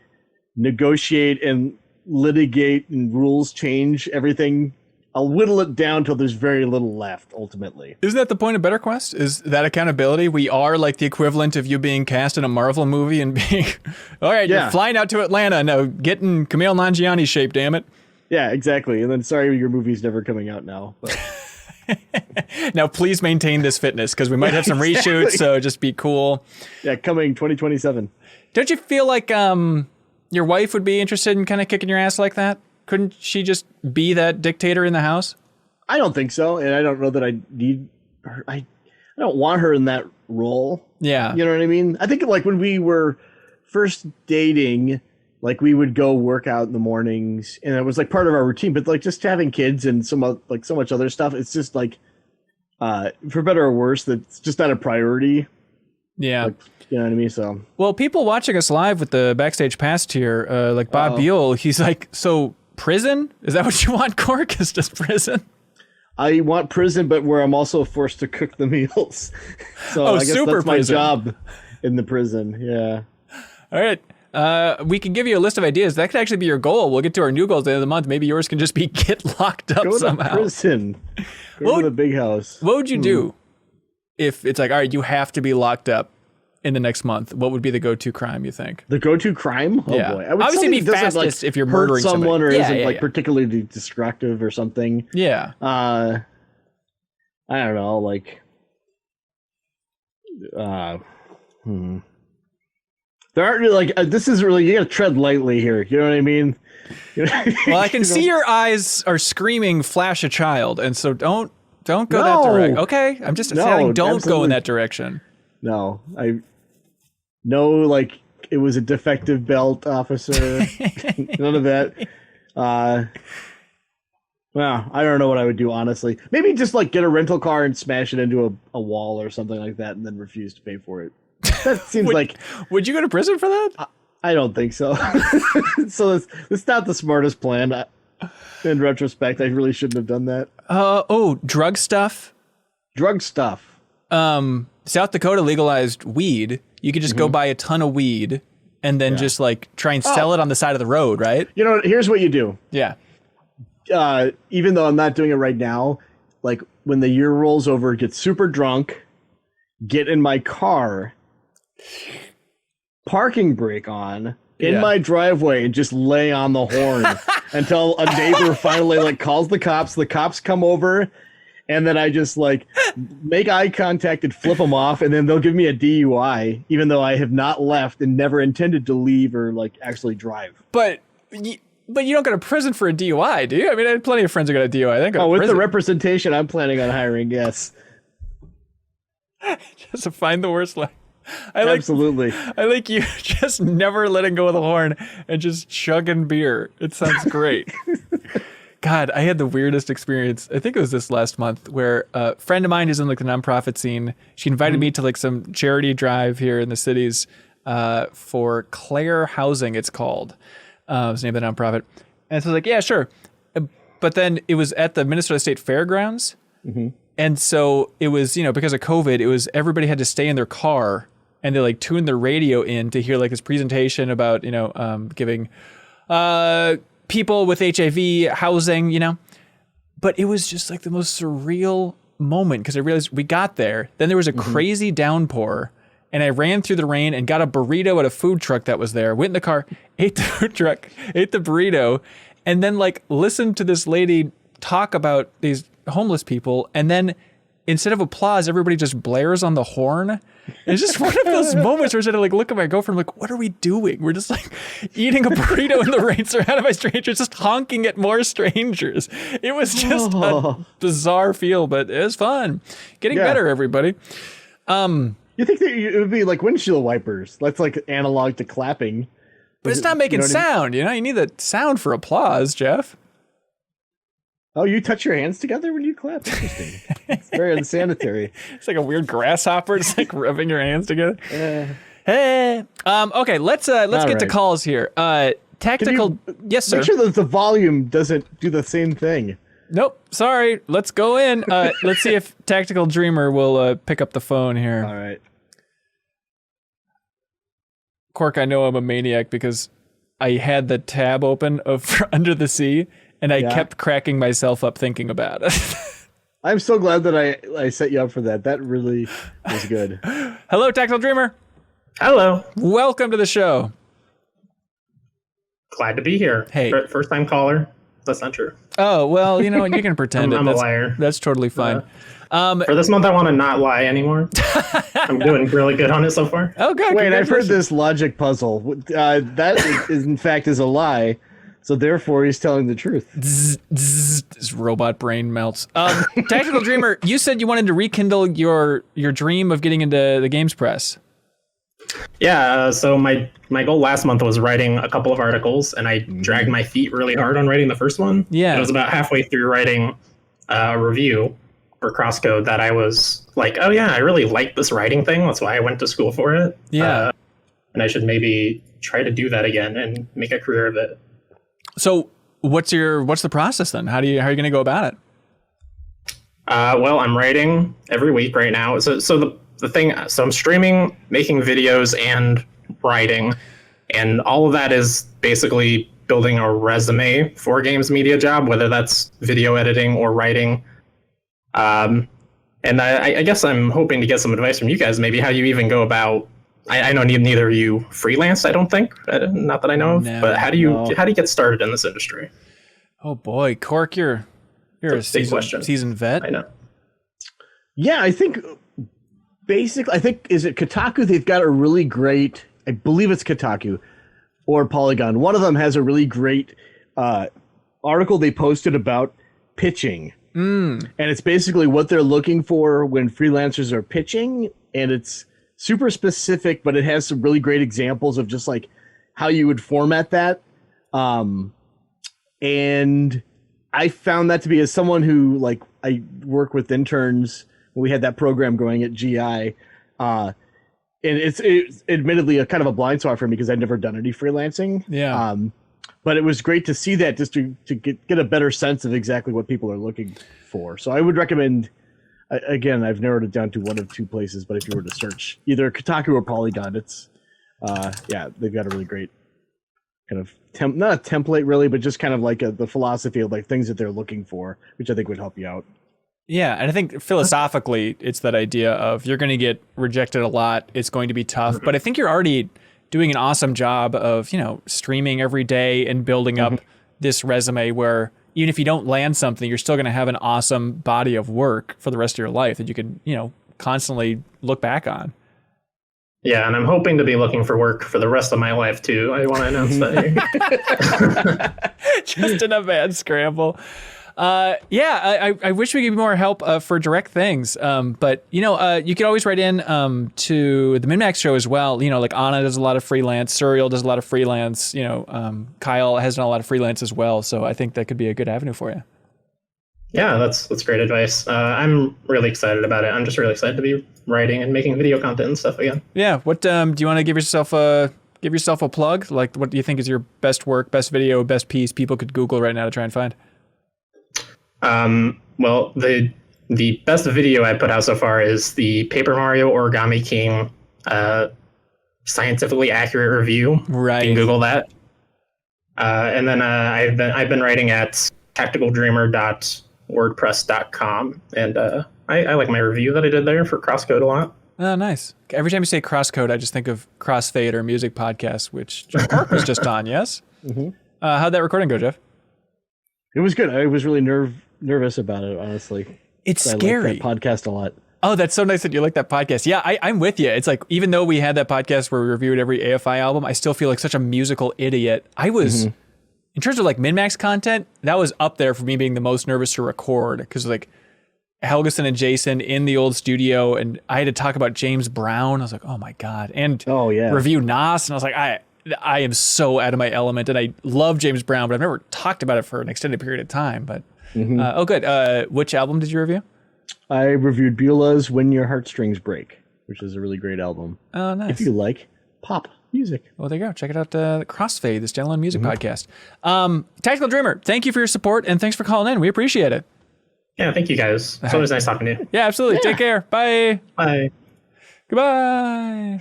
negotiate and litigate and rules change everything. I'll whittle it down till there's very little left, ultimately. Isn't that the point of BetterQuest? Is that accountability? We are like the equivalent of you being cast in a Marvel movie and being, all right, you're flying out to Atlanta. Now get in Kumail Nanjiani's shape, damn it. Yeah, exactly. And then, sorry, your movie's never coming out now. But. Now, please maintain this fitness, because we might have some reshoots, so just be cool. Yeah, coming 2027. Don't you feel like your wife would be interested in kind of kicking your ass like that? Couldn't she just be that dictator in the house? I don't think so, and I don't know that I need her. I don't want her in that role. Yeah. You know what I mean? I think like when we were first dating, like we would go work out in the mornings, and it was like part of our routine, but like just having kids and like so much other stuff, it's just like for better or worse, that's just not a priority. Yeah. Like, you know what I mean? So, well, people watching us live with the Backstage Pass tier, like Bob Buell, he's like, so prison? Is that what you want, Cork? Is just prison? I want prison, but where I'm also forced to cook the meals. So I guess super that's my prison. job in the prison. Yeah. All right. We can give you a list of ideas. That could actually be your goal. We'll get to our new goals at the end of the month. Maybe yours can just be get locked up somehow. Go to prison. Go to the big house. What would you do if it's like, all right, you have to be locked up in the next month? What would be the go-to crime, you think? The go-to crime? Oh, yeah. boy. I would obviously be fastest like, if you're hurt murdering someone somebody. or isn't particularly destructive or something. Yeah. I don't know, like there aren't really like this is really, you gotta tread lightly here. You know what I mean? Well, I can see your eyes are screaming "flash a child," and so don't go that direction. Okay, I'm just saying, don't go in that direction. No, I know, like it was a defective belt, officer. None of that. Well, I don't know what I would do, honestly. Maybe just like get a rental car and smash it into a wall or something like that, and then refuse to pay for it. That seems like. Would you go to prison for that? I don't think so. So it's not the smartest plan. In retrospect, I really shouldn't have done that. Drug stuff. Drug stuff. South Dakota legalized weed. You could just go buy a ton of weed and then just like try and sell it on the side of the road, right? You know, here's what you do. Yeah. Even though I'm not doing it right now, like when the year rolls over, get super drunk, get in my car, parking brake on in my driveway, and just lay on the horn until a neighbor finally like calls the cops come over, and then I just like make eye contact and flip them off, and then they'll give me a DUI, even though I have not left and never intended to leave or like actually drive. But you don't go to prison for a DUI, do you? I mean, I had plenty of friends who got a DUI. They go to with prison. the representation I'm planning on hiring, yes. Just to find the worst life. Absolutely. I like you just never letting go of the horn and just chugging beer. It sounds great. God, I had the weirdest experience. I think it was this last month where a friend of mine who's in like the nonprofit scene, she invited me to like some charity drive here in the cities for Claire Housing, it's called. It's the name of the nonprofit. And so I was like, yeah, sure. But then it was at the Minnesota State Fairgrounds. Mm-hmm. And so it was, because of COVID, it was everybody had to stay in their car, and they like tuned their radio in to hear like this presentation about, giving people with HIV housing, But it was just like the most surreal moment, because I realized we got there. Then there was a crazy downpour, and I ran through the rain and got a burrito at a food truck that was there, went in the car, ate the food truck, ate the burrito, and then like listened to this lady talk about these homeless people, and then instead of applause, everybody just blares on the horn. It's just one of those moments where I had to like look at my girlfriend, like, what are we doing? We're just like eating a burrito in the rain, surrounded by strangers, just honking at more strangers. It was just a bizarre feel, but it was fun. Getting better, everybody. You think that it would be like windshield wipers? That's like analog to clapping. But it's not making sound, you need the sound for applause, Jeff. Oh, you touch your hands together when you clap? Interesting. It's very unsanitary. It's like a weird grasshopper, just like rubbing your hands together. Hey. Okay, let's get to calls here. Tactical. Yes, sir. Make sure that the volume doesn't do the same thing. Nope. Sorry. Let's go in. Let's see if Tactical Dreamer will pick up the phone here. All right. Cork, I know I'm a maniac because I had the tab open of Under the Sea, and I kept cracking myself up thinking about it. I'm so glad that I set you up for that. That really was good. Hello, Tactical Dreamer. Hello. Welcome to the show. Glad to be here. Hey. First time caller. That's not true. Oh, well, you can pretend I'm a liar. That's totally fine. For this month, I want to not lie anymore. I'm doing really good on it so far. Oh, good. Wait, I've heard this logic puzzle. That is, in fact, is a lie. So therefore, he's telling the truth. His robot brain melts. Tactical Dreamer, you said you wanted to rekindle your dream of getting into the games press. Yeah, so my goal last month was writing a couple of articles, and I dragged my feet really hard on writing the first one. Yeah. It was about halfway through writing a review for Crosscode that I was like, oh yeah, I really like this writing thing. That's why I went to school for it. Yeah. And I should maybe try to do that again and make a career of it. So what's the process then? How are you going to go about it? Well, I'm writing every week right now. So I'm streaming, making videos, and writing, and all of that is basically building a resume for a games media job, whether that's video editing or writing. And I guess I'm hoping to get some advice from you guys, maybe how you even go about. I know neither of you freelance, I don't think, not that I know of. But how do you get started in this industry? Oh boy, Cork, you're a seasoned vet. I know. Yeah, I think. Basically, I think, is it Kotaku? They've got a really great, I believe it's Kotaku or Polygon. One of them has a really great article they posted about pitching. And it's basically what they're looking for when freelancers are pitching. And it's super specific, but it has some really great examples of just like how you would format that. And I found that to be, as someone who, like, I work with interns, we had that program going at GI, and it's admittedly a kind of a blind spot for me because I'd never done any freelancing. Yeah. But it was great to see that, just to get a better sense of exactly what people are looking for. So I would recommend, again, I've narrowed it down to one of two places, but if you were to search either Kotaku or Polygon, it's they've got a really great kind of not a template really, but just kind of like the philosophy of like things that they're looking for, which I think would help you out. Yeah, and I think philosophically, it's that idea of you're going to get rejected a lot. It's going to be tough, but I think you're already doing an awesome job of, streaming every day and building up this resume where even if you don't land something, you're still going to have an awesome body of work for the rest of your life that you can, constantly look back on. Yeah, and I'm hoping to be looking for work for the rest of my life too. I want to announce that here. Just in a bad scramble. I wish we could be more help for direct things. But you could always write in to the MinnMax show as well. Like Anna does a lot of freelance, Suriel does a lot of freelance. Kyle has done a lot of freelance as well. So I think that could be a good avenue for you. Yeah, that's great advice. I'm really excited about it. I'm just really excited to be writing and making video content and stuff again. Yeah. What do you want to give yourself a plug? Like, what do you think is your best work, best video, best piece people could Google right now to try and find? Well, the best video I put out so far is the Paper Mario Origami King scientifically accurate review. Right. You can Google that. And then I've been writing at tacticaldreamer.wordpress.com, and I like my review that I did there for Crosscode a lot. Oh, nice. Every time you say Crosscode, I just think of Crossfade or music podcast, which Jeff Cork was just on. Yes. Mm-hmm. How'd that recording go, Jeff? It was good. I was really nervous about it, honestly. It's scary. I like that podcast a lot. Oh, that's so nice that you like that podcast. Yeah, I'm with you. It's like, even though we had that podcast where we reviewed every AFI album, I still feel like such a musical idiot. I was, in terms of like MinnMax content, that was up there for me being the most nervous to record, because like Helgeson and Jason in the old studio, and I had to talk about James Brown. I was like, oh my God. And review Nas, and I was like, I am so out of my element, and I love James Brown, but I've never talked about it for an extended period of time. But Oh, good. Which album did you review? I reviewed Beulah's When Your Heartstrings Break, which is a really great album. Oh, nice. If you like pop music. Well, there you go. Check it out. Crossfade, the standalone music podcast. Tactical Dreamer, thank you for your support and thanks for calling in. We appreciate it. Yeah, thank you guys. It's always nice talking to you. Yeah, absolutely. Take care. Bye. Bye. Goodbye.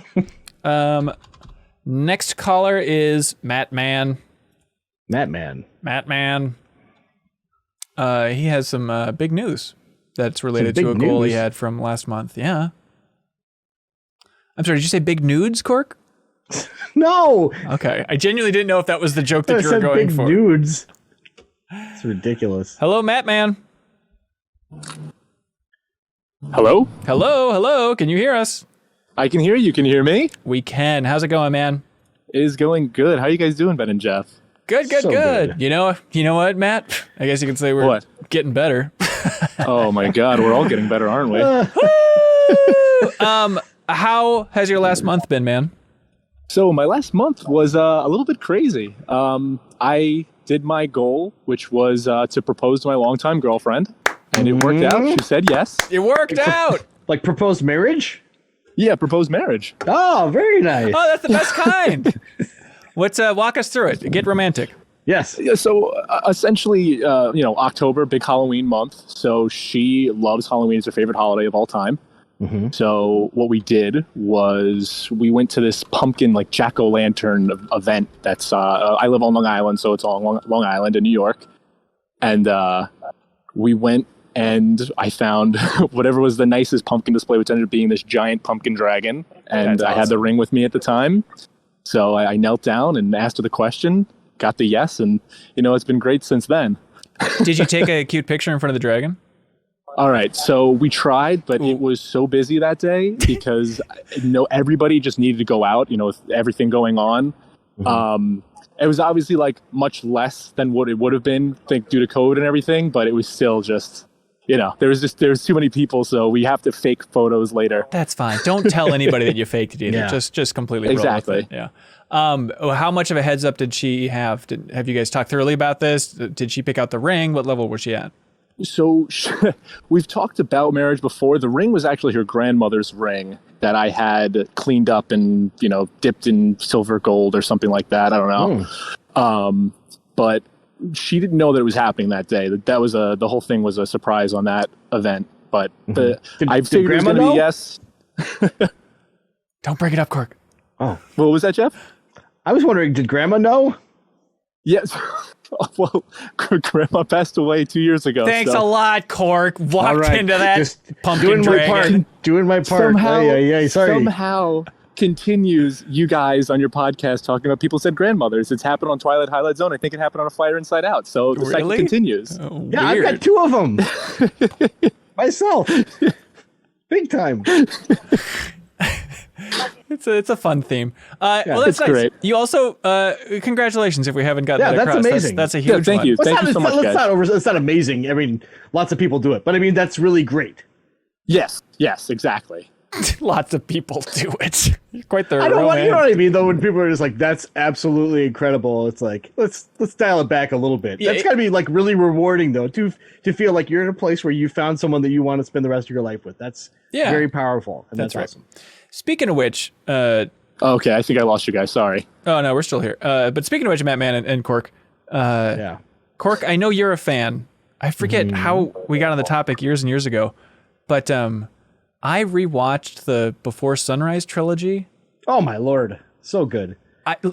Next caller is Matt Man. Matt Man. He has some big news that's related to a goal he had from last month. Yeah. I'm sorry, did you say big nudes, Cork? No. Okay. I genuinely didn't know if that was the joke that I you were said going big for. nudes. It's ridiculous. Hello, Matt Man. Hello? Hello. Can you hear us? I can hear you. Can you hear me? We can. How's it going, man? It is going good. How are you guys doing, Ben and Jeff? Good. So good. You know what, Matt? I guess you can say we're getting better. Oh my God, we're all getting better, aren't we? How has your last month been, man? So my last month was a little bit crazy. I did my goal, which was to propose to my longtime girlfriend, and it worked out. She said yes. It worked out. Like proposed marriage? Yeah, proposed marrige. Oh, very nice. Oh, that's the best kind. Walk us through it. Get romantic. Yes. Yeah, so essentially, October, big Halloween month. So she loves Halloween. It's her favorite holiday of all time. Mm-hmm. So what we did was we went to this pumpkin, like jack-o'-lantern event. That's I live on Long Island, so it's on Long Island in New York. And we went and I found whatever was the nicest pumpkin display, which ended up being this giant pumpkin dragon. And I had the ring with me at the time. So I knelt down and asked her the question, got the yes, and it's been great since then. Did you take a cute picture in front of the dragon? All right, so we tried, but it was so busy that day because everybody just needed to go out, with everything going on. Mm-hmm. It was obviously like much less than what it would have been, I think, due to COVID and everything, but it was still just, there's too many people, so we have to fake photos later. That's fine. Don't tell anybody that you faked it either. Yeah. Just completely roll exactly. with it. Yeah. How much of a heads up did she have? Have you guys talked thoroughly about this? Did she pick out the ring? What level was she at? So we've talked about marriage before. The ring was actually her grandmother's ring that I had cleaned up and, dipped in silver gold or something like that. I don't know. But she didn't know that it was happening that day. That was the whole thing was a surprise on that event. But I figured it was going to be yes. Don't break it up, Cork. Oh, what was that, Jeff? I was wondering, did Grandma know? Yes. Well, Grandma passed away 2 years ago. Thanks a lot, Cork. Walked into that just pumpkin dragon. Doing my part. Somehow continues you guys on your podcast talking about people said grandmothers. It's happened on Twilight Highlight Zone. I think it happened on A Fire Inside Out. So the cycle continues. Oh, yeah, weird. I've got two of them. Myself. Big time. It's a fun theme. Well, that's nice. Great. You also, congratulations if we haven't gotten that across. That's amazing. That's a huge one. Thank you. Thank you so much, guys. It's not amazing. I mean, lots of people do it. But I mean, that's really great. Yes, exactly. Lots of people do it. You're quite the you know what I mean, though, when people are just like, that's absolutely incredible. It's like, let's dial it back a little bit. Yeah, that's got to be like really rewarding, though, to feel like you're in a place where you found someone that you want to spend the rest of your life with. That's very powerful. And that's awesome. Speaking of which, okay, I think I lost you guys. Sorry. Oh no, we're still here. But speaking of which, Matt Man and Cork, Cork, I know you're a fan. I forget how we got on the topic years and years ago, but I rewatched the Before Sunrise trilogy. Oh my Lord, so good.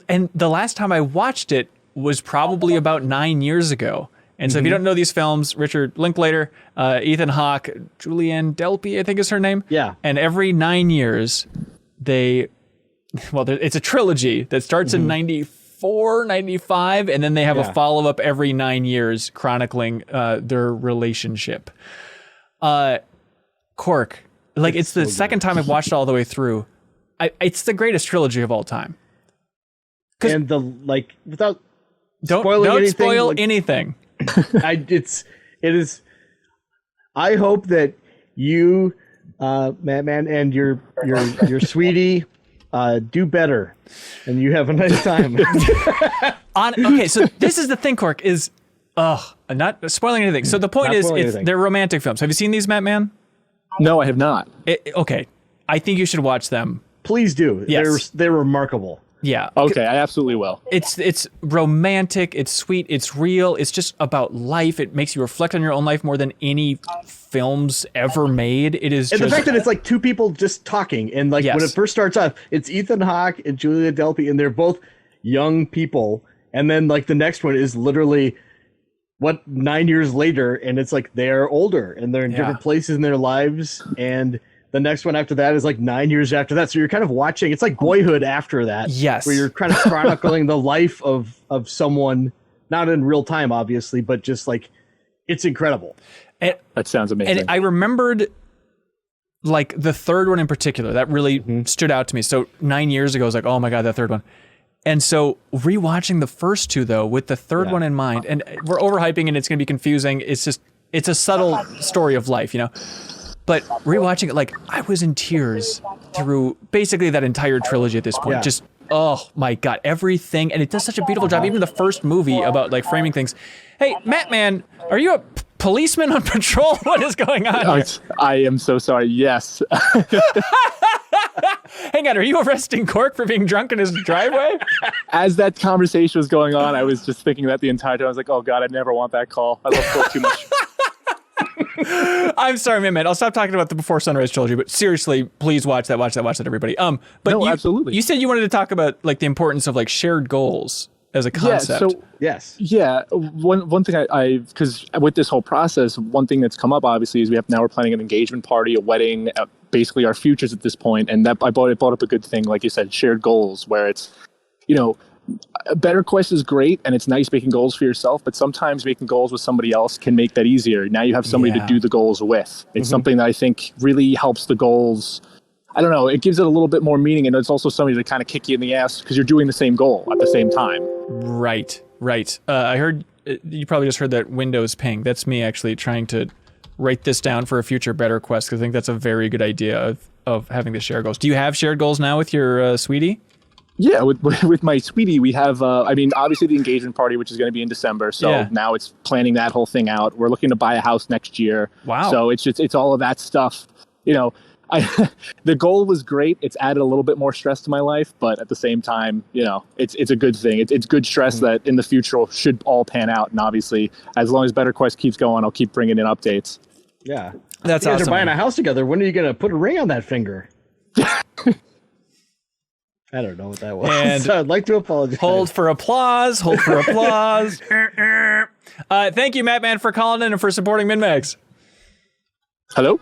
And the last time I watched it was probably about 9 years ago. And so if you don't know these films, Richard Linklater, Ethan Hawke, Julianne Delpy, I think is her name. Yeah. And every 9 years, it's a trilogy that starts in 94, 95, and then they have a follow-up every 9 years chronicling their relationship. Cork, it's the second time I've watched it all the way through. It's the greatest trilogy of all time. And without don't spoiling spoil anything. It is. I hope that you, Madman, and your sweetie, do better, and you have a nice time. Okay, so this is the thing, Cork. Is not spoiling anything. So the point is, they're romantic films. Have you seen these, Matt Man? No, I have not. Okay. I think you should watch them. Please do. Yes. They're remarkable. Yeah. Okay, I absolutely will. It's romantic. It's sweet. It's real. It's just about life. It makes you reflect on your own life more than any films ever made. It is. And the fact that it's like two people just talking, and like when it first starts off, it's Ethan Hawke and Julia Delpy, and they're both young people, and then like the next one is literally 9 years later, and it's like they're older and they're in different places in their lives, and the next one after that is like 9 years after that. So you're kind of watching, it's like Boyhood after that. Yes. Where you're kind of chronicling the life of someone, not in real time, obviously, but just like, it's incredible. That sounds amazing. And I remembered like the third one in particular, that really stood out to me. So 9 years ago, I was like, oh my God, that third one. And so rewatching the first two though, with the third one in mind, and we're overhyping and it's going to be confusing. It's just, it's a subtle story of life, you know? But rewatching it, like I was in tears through basically that entire trilogy at this point. Just, oh my God, everything. And it does such a beautiful job. Even the first movie about like framing things. Hey, Matt Man, are you a policeman on patrol? What is going on here? I am so sorry. Yes. Hang on, are you arresting Cork for being drunk in his driveway? As that conversation was going on, I was just thinking that the entire time. I was like, oh God, I never want that call. I love Cork too much. I'm sorry, man. I'll stop talking about the Before Sunrise trilogy, but seriously, please watch that, everybody. But no, absolutely. You said you wanted to talk about like the importance of like shared goals as a concept. One thing because with this whole process, one thing that's come up obviously is we're planning an engagement party, a wedding, basically our futures at this point, and that I brought up a good thing, like you said, shared goals, where it's, you know, BetterQuest is great and it's nice making goals for yourself, but sometimes making goals with somebody else can make that easier. Now you have somebody to do the goals with. It's something that I think really helps the goals. I don't know, it gives it a little bit more meaning, and it's also somebody to kind of kick you in the ass because you're doing the same goal at the same time. Right. I heard, you probably just heard that Windows ping. That's me actually trying to write this down for a future BetterQuest, because I think that's a very good idea of having the shared goals. Do you have shared goals now with your sweetie? Yeah, with my sweetie, we have, obviously the engagement party, which is going to be in December. So now it's planning that whole thing out. We're looking to buy a house next year. Wow. So it's all of that stuff. You know, the goal was great. It's added a little bit more stress to my life, but at the same time, you know, it's a good thing. It's good stress that in the future should all pan out. And obviously, as long as BetterQuest keeps going, I'll keep bringing in updates. Yeah. That's you guys awesome. are buying a house together. When are you going to put a ring on that finger? I don't know what that was. And so I'd like to apologize. Hold for applause. Thank you, Matt Man, for calling in and for supporting MinnMax. Hello?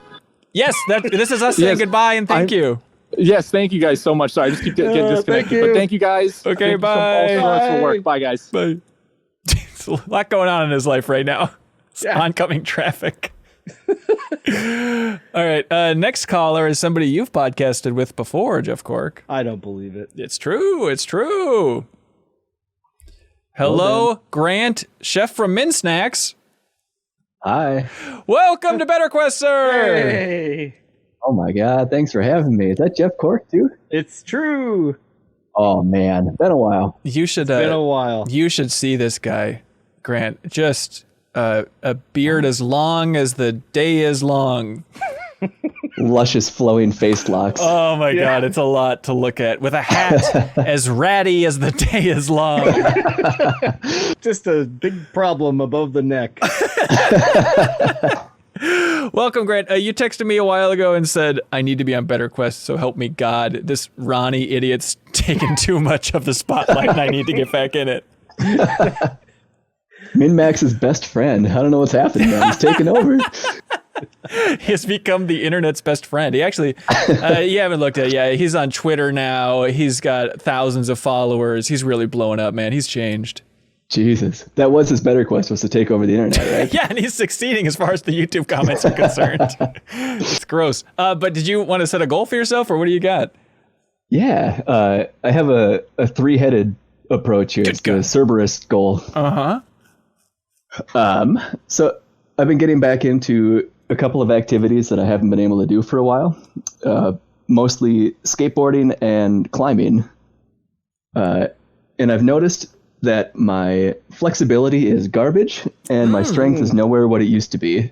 Yes, this is us saying goodbye and thank you. Yes, thank you guys so much. Sorry, I just keep getting disconnected. But thank you guys. Okay, bye. Bye. For work. Bye, guys. Bye. There's a lot going on in his life right now. It's oncoming traffic. All right. Next caller is somebody you've podcasted with before, Jeff Cork. I don't believe it. It's true. Hello, Grant, chef from MinnSnacks. Hi. Welcome to BetterQuest, sir. Hey. Oh my God. Thanks for having me. Is that Jeff Cork too? It's true. Oh man. Been a while. You should. It's been a while. You should see this guy, Grant. Just a beard as long as the day is long. Luscious flowing face locks. Oh my God, it's a lot to look at. With a hat as ratty as the day is long. Just a big problem above the neck. Welcome, Grant. You texted me a while ago and said, I need to be on BetterQuest, so help me God. This Ronnie idiot's taken too much of the spotlight and I need to get back in it. MinnMax's best friend. I don't know what's happening, man. He's taken over. He has become the internet's best friend. He actually, you haven't looked at it yet. He's on Twitter now. He's got thousands of followers. He's really blowing up, man. He's changed. Jesus. That was his BetterQuest, was to take over the internet, right? Yeah, and he's succeeding as far as the YouTube comments are concerned. It's gross. But did you want to set a goal for yourself, or what do you got? Yeah. I have a three-headed approach here. It's the Cerberus goal. Uh-huh. So I've been getting back into a couple of activities that I haven't been able to do for a while, mostly skateboarding and climbing. And I've noticed that my flexibility is garbage and my strength is nowhere what it used to be.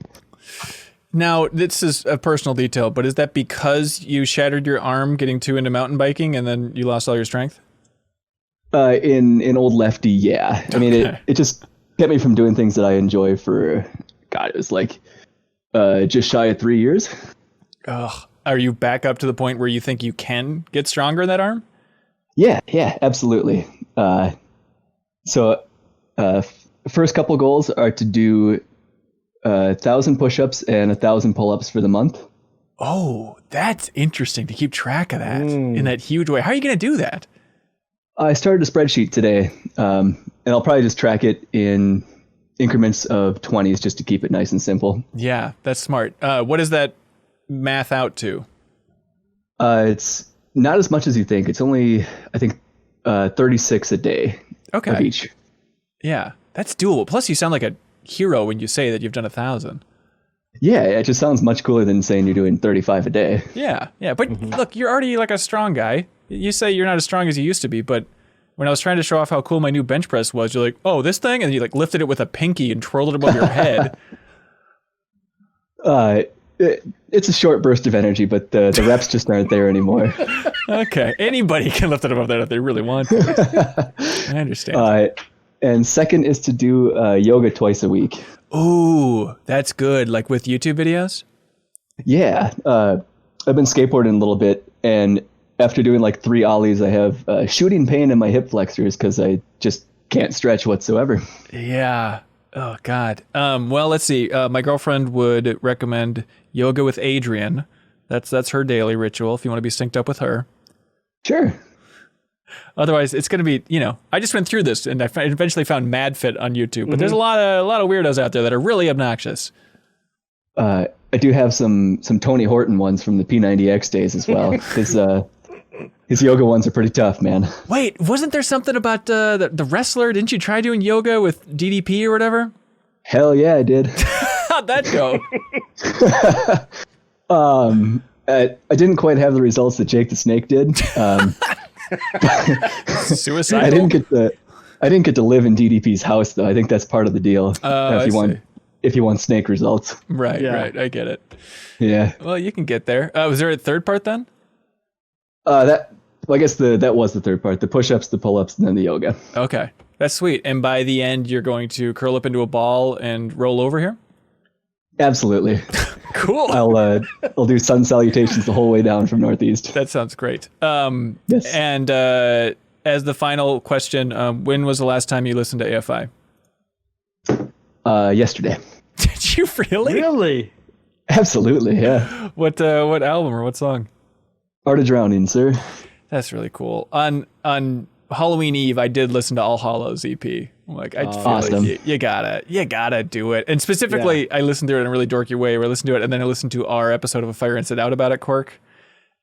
Now, this is a personal detail, but is that because you shattered your arm getting too into mountain biking and then you lost all your strength? In old Lefty, yeah. I mean, it just kept me from doing things that I enjoy for, God, it was like just shy of 3 years. Ugh. Are you back up to the point where you think you can get stronger in that arm? Yeah, absolutely. First couple goals are to do 1,000 push-ups and 1,000 pull-ups for the month. Oh, that's interesting to keep track of that in that huge way. How are you going to do that? I started a spreadsheet today, and I'll probably just track it in increments of 20s just to keep it nice and simple. Yeah, that's smart. What does that math out to? It's not as much as you think. It's only, I think, 36 a day of each. Yeah, that's doable. Plus, you sound like a hero when you say that you've done 1,000. Yeah, it just sounds much cooler than saying you're doing 35 a day. Yeah. But look, you're already like a strong guy. You say you're not as strong as you used to be, but when I was trying to show off how cool my new bench press was, you're like, oh, this thing? And you like lifted it with a pinky and twirled it above your head. It's a short burst of energy, but the reps just aren't there anymore. Okay. Anybody can lift it above that if they really want to. I understand. And second is to do yoga twice a week. Ooh, that's good. Like with YouTube videos? Yeah. I've been skateboarding a little bit, and after doing like 3 ollies, I have shooting pain in my hip flexors because I just can't stretch whatsoever. Yeah. Oh, God. Well, let's see. My girlfriend would recommend yoga with Adriene. That's her daily ritual if you want to be synced up with her. Sure. Otherwise, it's going to be, I just went through this and I eventually found MadFit on YouTube, but there's a lot of weirdos out there that are really obnoxious. I do have some Tony Horton ones from the P90X days as well. His yoga ones are pretty tough, man. Wait, wasn't there something about the wrestler? Didn't you try doing yoga with DDP or whatever? Hell yeah, I did. How'd that go? I didn't quite have the results that Jake the Snake did. Suicide. I didn't get to live in DDP's house though. I think that's part of the deal. If you want snake results. Right. I get it. Yeah. Well, you can get there. Was there a third part then? I guess that was the third part. The push-ups, the pull-ups, and then the yoga. Okay. That's sweet. And by the end, you're going to curl up into a ball and roll over here? Absolutely. Cool. I'll do sun salutations the whole way down from Northeast. That sounds great. Yes. And as the final question, when was the last time you listened to AFI? Yesterday. Did you really? Really? Absolutely, yeah. What album or what song? Art of Drowning, sir. That's really cool. On Halloween Eve, I did listen to All Hallows EP. Like, I feel awesome. Like you gotta do it. And specifically, I listened to it in a really dorky way where I listened to it and then I listened to our episode of A Fire and Set Out about it, Cork.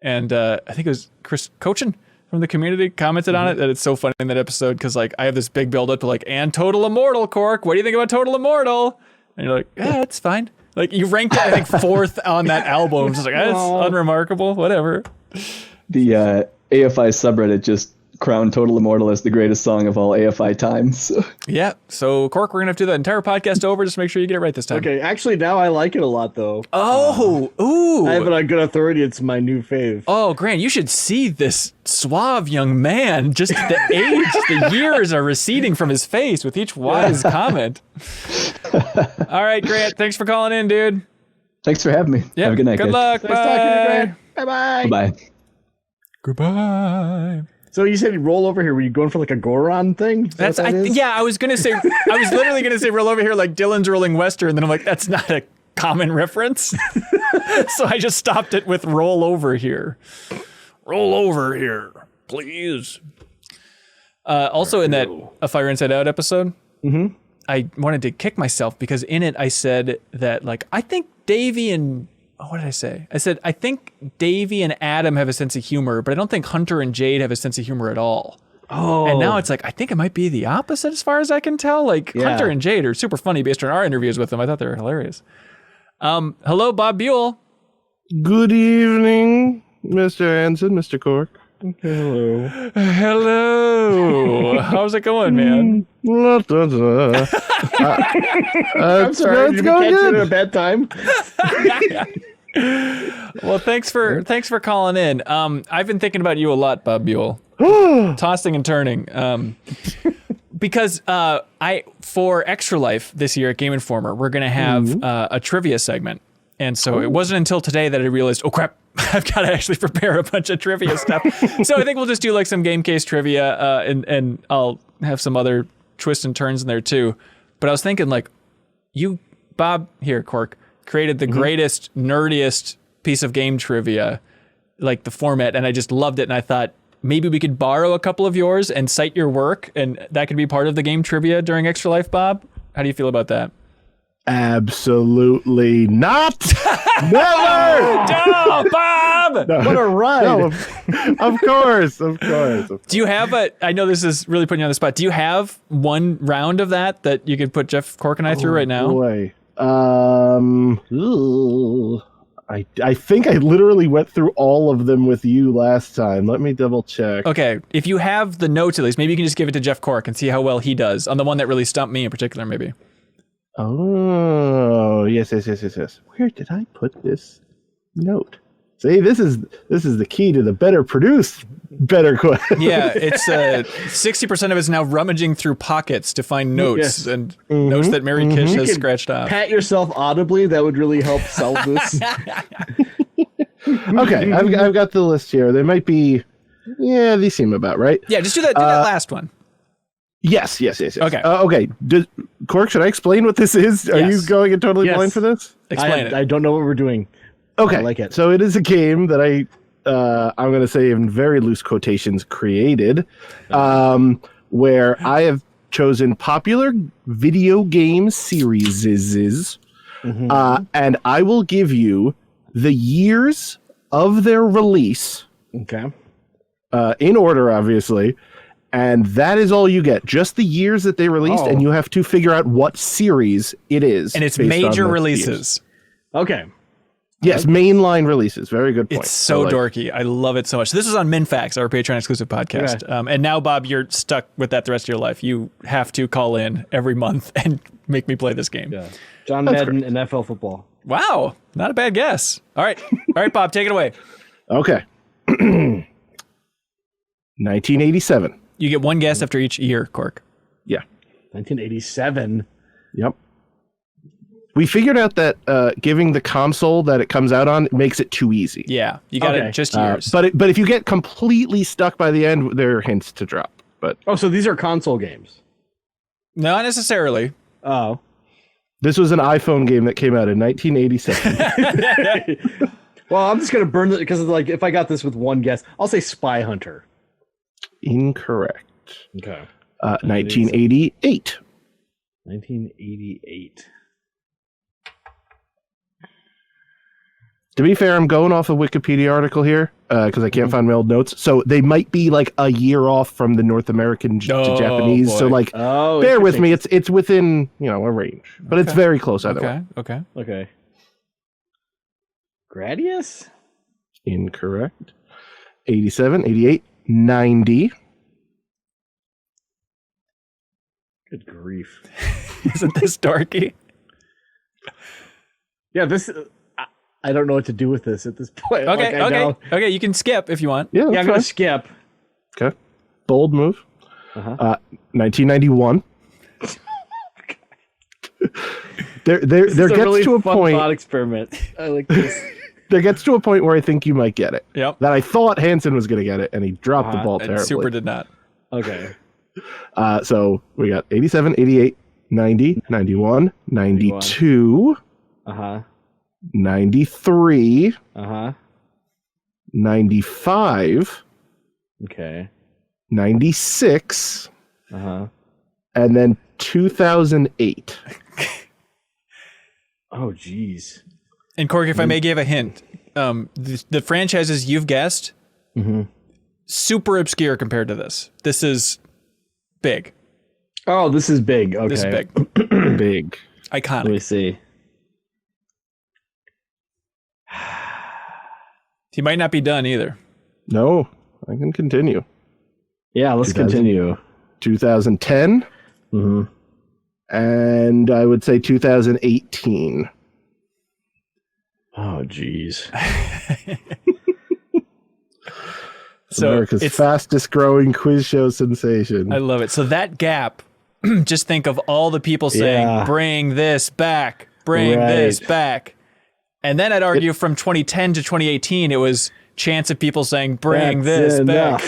And I think it was Chris Cochin from the community commented on it, that it's so funny in that episode because like I have this big build up to like, and Total Immortal, Cork. What do you think about Total Immortal? And you're like, yeah, it's fine. Like you ranked it, I think, 4th on that album. I'm just like, that's unremarkable, whatever. The AFI subreddit just crowned Total Immortal as the greatest song of all AFI times. Yeah. So, Cork, we're going to have to do that entire podcast over. Just make sure you get it right this time. Okay. Actually, now I like it a lot, though. Oh, ooh. I have it on good authority. It's my new fave. Oh, Grant, you should see this suave young man. Just the age, the years are receding from his face with each wise comment. All right, Grant. Thanks for calling in, dude. Thanks for having me. Yep. Have a good night, Good guys. luck. Nice talking to you, Grant. Bye-bye. Bye. Goodbye. So you said you roll over here. Were you going for like a Goron thing? Yeah, I was literally gonna say roll over here like Dylan's Rolling Western, and then I'm like, that's not a common reference. So I just stopped it with roll over here. Roll over here, please. Also in that A Fire Inside Out episode, I wanted to kick myself because in it I said that like I think Davey and what did I say? I said, I think Davey and Adam have a sense of humor, but I don't think Hunter and Jade have a sense of humor at all. Oh. And now it's like, I think it might be the opposite as far as I can tell. Like, Hunter and Jade are super funny based on our interviews with them. I thought they were hilarious. Hello, Bob Buell. Good evening, Mr. Hanson, Mr. Cork. Hello. How's it going, man? I'm sorry, it's did we going catch you good. at a bad time? Well, thanks for calling in. I've been thinking about you a lot, Bob Buell. Tossing and turning. Because for Extra Life this year at Game Informer, we're going to have a trivia segment. And so it wasn't until today that I realized, oh crap, I've got to actually prepare a bunch of trivia stuff. So I think we'll just do like some game case trivia, and I'll have some other twists and turns in there too. But I was thinking, like, you, Bob, here, Cork, created the greatest, nerdiest piece of game trivia, like the format, and I just loved it. And I thought maybe we could borrow a couple of yours and cite your work, and that could be part of the game trivia during Extra Life, Bob. How do you feel about that? Absolutely not. Never. No, Bob! No. What a ride. No, of course. Do you have I know this is really putting you on the spot. Do you have one round of that you could put Jeff, Cork, and I through right now? Boy. I think I literally went through all of them with you last time. Let me double check. Okay, if you have the notes at least, maybe you can just give it to Jeff Cork and see how well he does on the one that really stumped me in particular, maybe. Oh, yes. Where did I put this note? See, this is the key to the better produced BetterQuest. Yeah, it's 60% of it's now rummaging through pockets to find notes and notes that Mary Kish has scratched off. Pat yourself audibly. That would really help sell this. Okay, I've got the list here. They might be, these seem about right. Yeah, just do that last one. Yes. Okay. Okay. Cork, should I explain what this is? Are you going in totally blind for this? Explain it. I don't know what we're doing. Okay. I like it. So it is a game that I'm going to say in very loose quotations created, where I have chosen popular video game series, and I will give you the years of their release. Okay. In order, obviously. And that is all you get. Just the years that they released, and you have to figure out what series it is. And it's major releases. Okay. Yes, mainline releases. Very good point. It's so dorky. I love it so much. This is on MinnMax, our Patreon exclusive podcast. Okay. And now, Bob, you're stuck with that the rest of your life. You have to call in every month and make me play this game. Yeah. John Madden and NFL football. Wow. Not a bad guess. All right, Bob, take it away. Okay. 1987. You get one guess after each year, Cork. Yeah. 1987. Yep. We figured out that giving the console that it comes out on makes it too easy. Yeah, you got it just years. But if you get completely stuck by the end, there are hints to drop. But so these are console games? Not necessarily. Oh. This was an iPhone game that came out in 1987. Well, I'm just gonna burn it because if I got this with one guess, I'll say Spy Hunter. Incorrect. Okay. 1988. 1988. To be fair, I'm going off a Wikipedia article here because I can't find my old notes. So they might be like a year off from the North American to Japanese. Boy. So bear with me. It's within a range, but it's very close either way. Okay. Gradius? Incorrect. 87, 88, 90. Good grief. Isn't this dorky? Yeah, this... I don't know what to do with this at this point. Okay, you can skip if you want. Yeah, I'm going to skip. Okay. Bold move. 1991. there gets really to a fun point... thought experiment. I like this. There gets to a point where I think you might get it. Yep. That I thought Hanson was going to get it, and he dropped the ball terribly. Super did not. Okay. So we got 87, 88, 90, 91, 92. 93. 95. Okay. 96. And then 2008. Oh, geez. And Cork, if I may give a hint, the franchises you've guessed, super obscure compared to this. This is big. Oh, this is big. Okay. This is big. Big. Iconic. Let me see. He might not be done either. No. I can continue. Yeah, let's continue. 2010. Mm-hmm. And I would say 2018. Oh, geez. So America's fastest growing quiz show sensation. I love it. So that gap, just think of all the people saying, bring this back, bring this back. And then I'd argue from 2010 to 2018, it was chance of people saying, bring this back.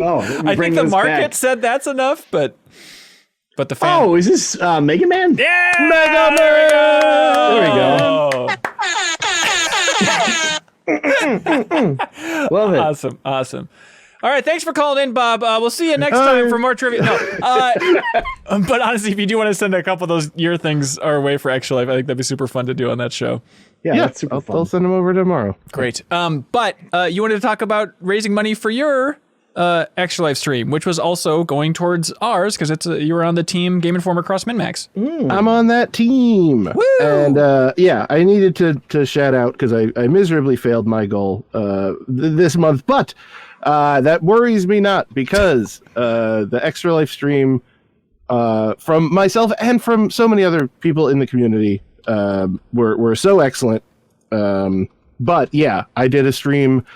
I think the market said that's enough, but the fan. Oh, is this Mega Man? Yeah! Mega Man! There we go. Love it. Awesome. All right, thanks for calling in, Bob. We'll see you next time for more trivia. No, but honestly, if you do want to send a couple of those year things our way for Extra Life, I think that'd be super fun to do on that show. Yeah, that's super fun. I'll send them over tomorrow. Great. But you wanted to talk about raising money for your Extra Life stream, which was also going towards ours because you were on the team Game Informer Cross MinnMax. I'm on that team. Woo! And I needed to shout out because I miserably failed my goal this month, but that worries me not because the Extra Life stream from myself and from so many other people in the community were so excellent. But yeah, I did a stream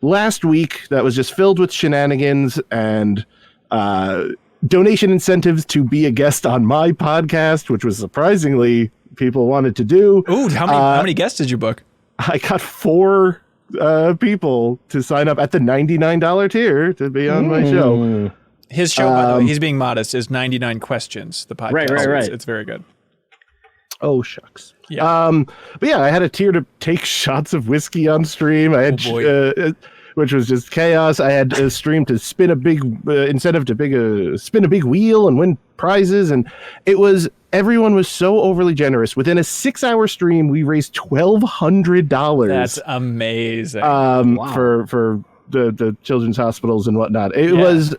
last week that was just filled with shenanigans and donation incentives to be a guest on my podcast, which was surprisingly people wanted to do. Ooh, how many guests did you book? I got 4 people to sign up at the $99 tier to be on my show. His show, by the way, he's being modest, is 99 Questions, the podcast. Right. It's very good. Oh, shucks. Yeah. But yeah, I had a tier to take shots of whiskey on stream. I had, which was just chaos. I had a stream to spin a big incentive to spin a big wheel and win prizes, and everyone was so overly generous. Within a 6-hour stream, we raised $1,200. That's amazing. For the children's hospitals and whatnot. It was.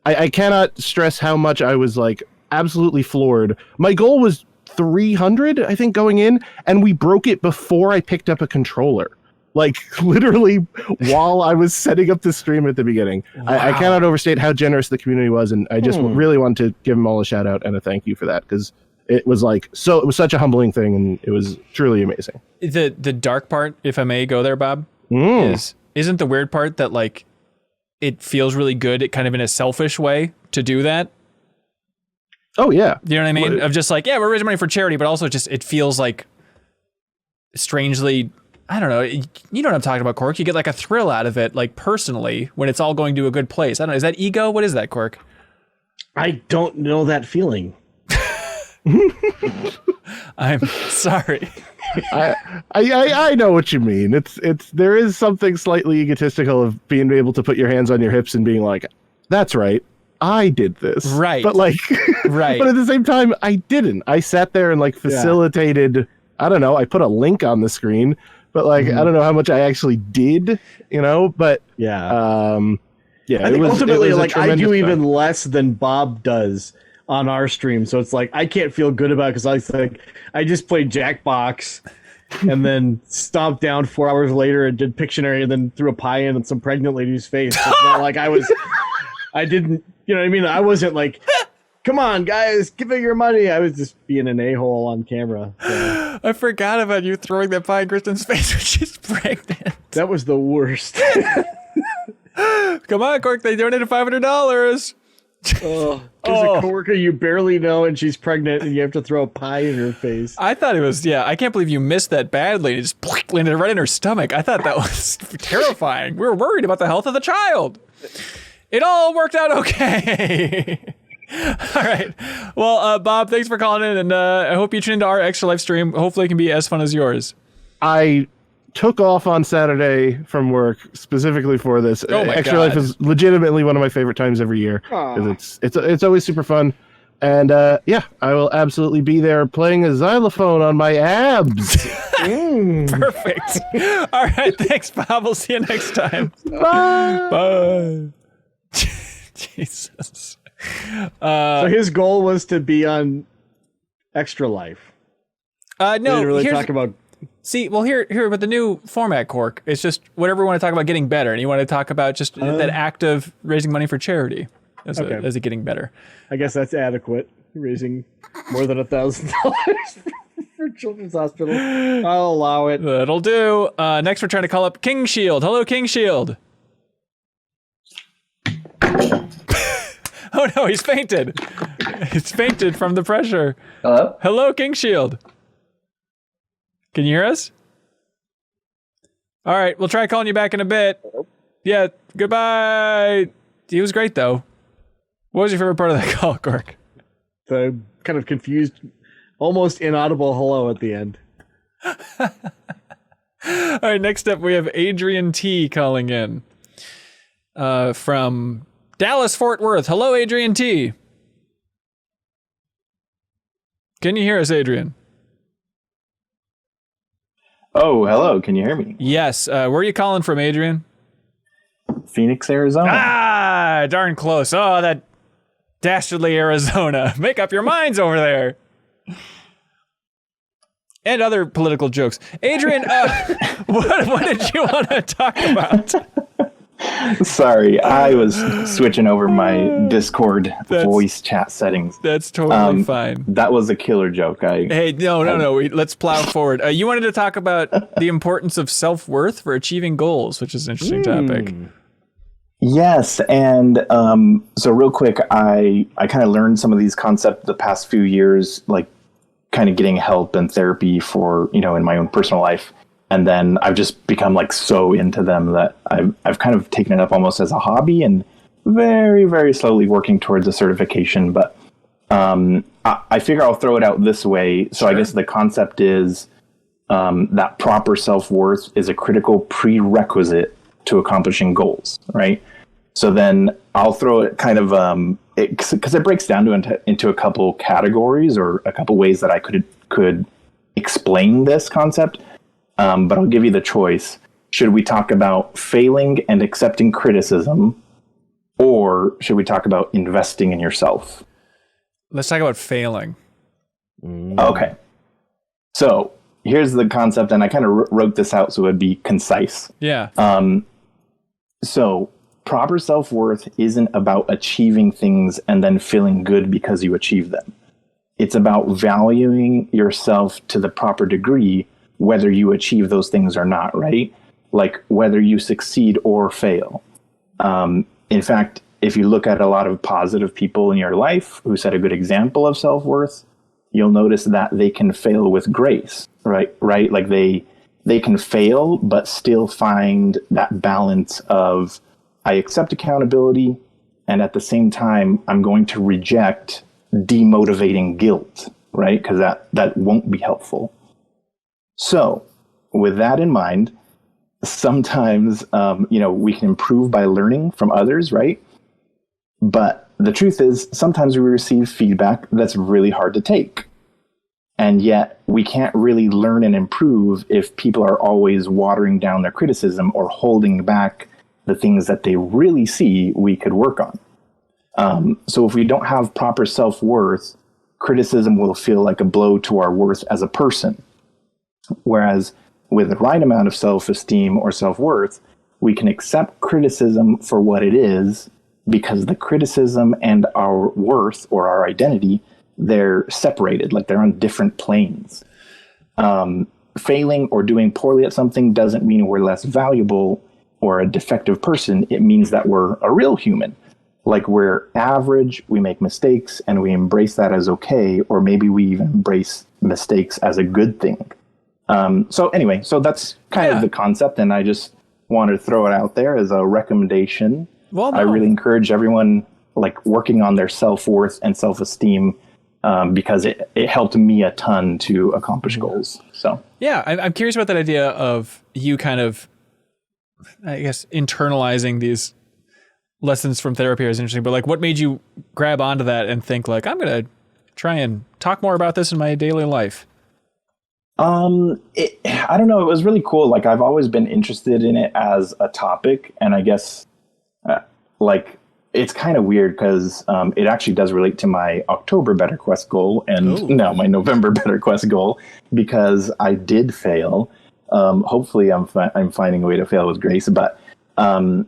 I cannot stress how much I was like absolutely floored. My goal was 300, I think, going in, and we broke it before I picked up a controller. Like literally while I was setting up the stream at the beginning. Wow. I cannot overstate how generous the community was, and I just really want to give them all a shout out and a thank you for that, because it was such a humbling thing, and it was truly amazing. The dark part, if I may go there, Bob, isn't the weird part that like it feels really good, kind of in a selfish way to do that. Oh yeah. You know what I mean? Of just like, yeah, we're raising money for charity, but also just, it feels like strangely, I don't know. You know what I'm talking about, Cork. You get like a thrill out of it, like personally, when it's all going to a good place. I don't know. Is that ego? What is that, Cork? I don't know that feeling. I'm sorry. I know what you mean. There is something slightly egotistical of being able to put your hands on your hips and being like, that's right, I did this. Right. But like, right. But at the same time, I didn't. I sat there and like facilitated. Yeah. I don't know. I put a link on the screen, but like, I don't know how much I actually did, but yeah. Yeah. I think ultimately, like, I do even less than Bob does on our stream. So it's like, I can't feel good about it because I think I just played Jackbox and then stomped down 4 hours later and did Pictionary and then threw a pie in some pregnant lady's face. It's not like I didn't, you know what I mean? I wasn't like, come on, guys, give me your money. I was just being an a-hole on camera. So. I forgot about you throwing that pie in Kristen's face when she's pregnant. That was the worst. Come on, Cork, they donated $500. There's a coworker you barely know and she's pregnant and you have to throw a pie in her face. I thought it was, I can't believe you missed that badly. It just landed right in her stomach. I thought that was terrifying. We were worried about the health of the child. It all worked out okay. All right. Well, Bob, thanks for calling in, and I hope you tune into our Extra Life stream. Hopefully it can be as fun as yours. I took off on Saturday from work specifically for this. Extra Life is legitimately one of my favorite times every year. It's always super fun. And I will absolutely be there playing a xylophone on my abs. Perfect. All right. Thanks, Bob. We'll see you next time. Bye. Bye. Jesus. So his goal was to be on Extra Life. No, didn't really talk about See, well, here with the new format, Cork, it's just whatever we want to talk about getting better, and you want to talk about just that act of raising money for charity as it getting better. I guess that's adequate. Raising more than $1,000 for Children's Hospital. I'll allow it. That'll do. Next, we're trying to call up King Shield. Hello, King Shield. Oh no, he's fainted. He's fainted from the pressure. Hello? Hello, King Shield. Can you hear us? All right, we'll try calling you back in a bit. Yeah, goodbye. He was great, though. What was your favorite part of that call, Cork? The kind of confused, almost inaudible hello at the end. All right, next up, we have Adrian T calling in from Dallas, Fort Worth. Hello, Adrian T. Can you hear us, Adrian? Oh, hello. Can you hear me? Yes. Where are you calling from, Adrian? Phoenix, Arizona. Ah, darn close. Oh, that dastardly Arizona. Make up your minds over there. And other political jokes. Adrian, what did you want to talk about? Sorry, I was switching over my Discord voice chat settings. That's totally fine. That was a killer joke. No. Let's plow forward. You wanted to talk about the importance of self-worth for achieving goals, which is an interesting topic. Yes, and so real quick, I kind of learned some of these concepts the past few years, like kind of getting help and therapy for, in my own personal life. And then I've just become like so into them that I've kind of taken it up almost as a hobby and very, very slowly working towards a certification. But I figure I'll throw it out this way. So sure. I guess the concept is that proper self-worth is a critical prerequisite to accomplishing goals, right? So then I'll throw it kind of, because it breaks down into a couple categories or a couple ways that I could explain this concept. But I'll give you the choice. Should we talk about failing and accepting criticism, or should we talk about investing in yourself? Let's talk about failing. Okay. So here's the concept, and I kind of wrote this out so it'd be concise. Yeah. So proper self-worth isn't about achieving things and then feeling good because you achieve them. It's about valuing yourself to the proper degree whether you achieve those things or not, right? Like whether you succeed or fail. In fact, if you look at a lot of positive people in your life who set a good example of self-worth, you'll notice that they can fail with grace, right? Like they can fail, but still find that balance of, I accept accountability, and at the same time, I'm going to reject demotivating guilt, right? Because that won't be helpful. So with that in mind, sometimes, we can improve by learning from others, right? But the truth is, sometimes we receive feedback that's really hard to take. And yet we can't really learn and improve if people are always watering down their criticism or holding back the things that they really see we could work on. So if we don't have proper self-worth, criticism will feel like a blow to our worth as a person. Whereas with the right amount of self-esteem or self-worth, we can accept criticism for what it is, because the criticism and our worth or our identity, they're separated, like they're on different planes. Failing or doing poorly at something doesn't mean we're less valuable or a defective person. It means that we're a real human. Like we're average, we make mistakes, and we embrace that as okay, or maybe we even embrace mistakes as a good thing. So that's kind of the concept, and I just wanted to throw it out there as a recommendation. Well, no. I really encourage everyone like working on their self-worth and self-esteem, because it helped me a ton to accomplish goals. So yeah, I'm curious about that idea of you kind of, I guess, internalizing these lessons from therapy is interesting, but like what made you grab onto that and think like, I'm going to try and talk more about this in my daily life? I don't know. It was really cool. Like I've always been interested in it as a topic, and I guess it's kind of weird because it actually does relate to my October BetterQuest goal and now my November BetterQuest goal, because I did fail. Hopefully I'm finding a way to fail with grace, but I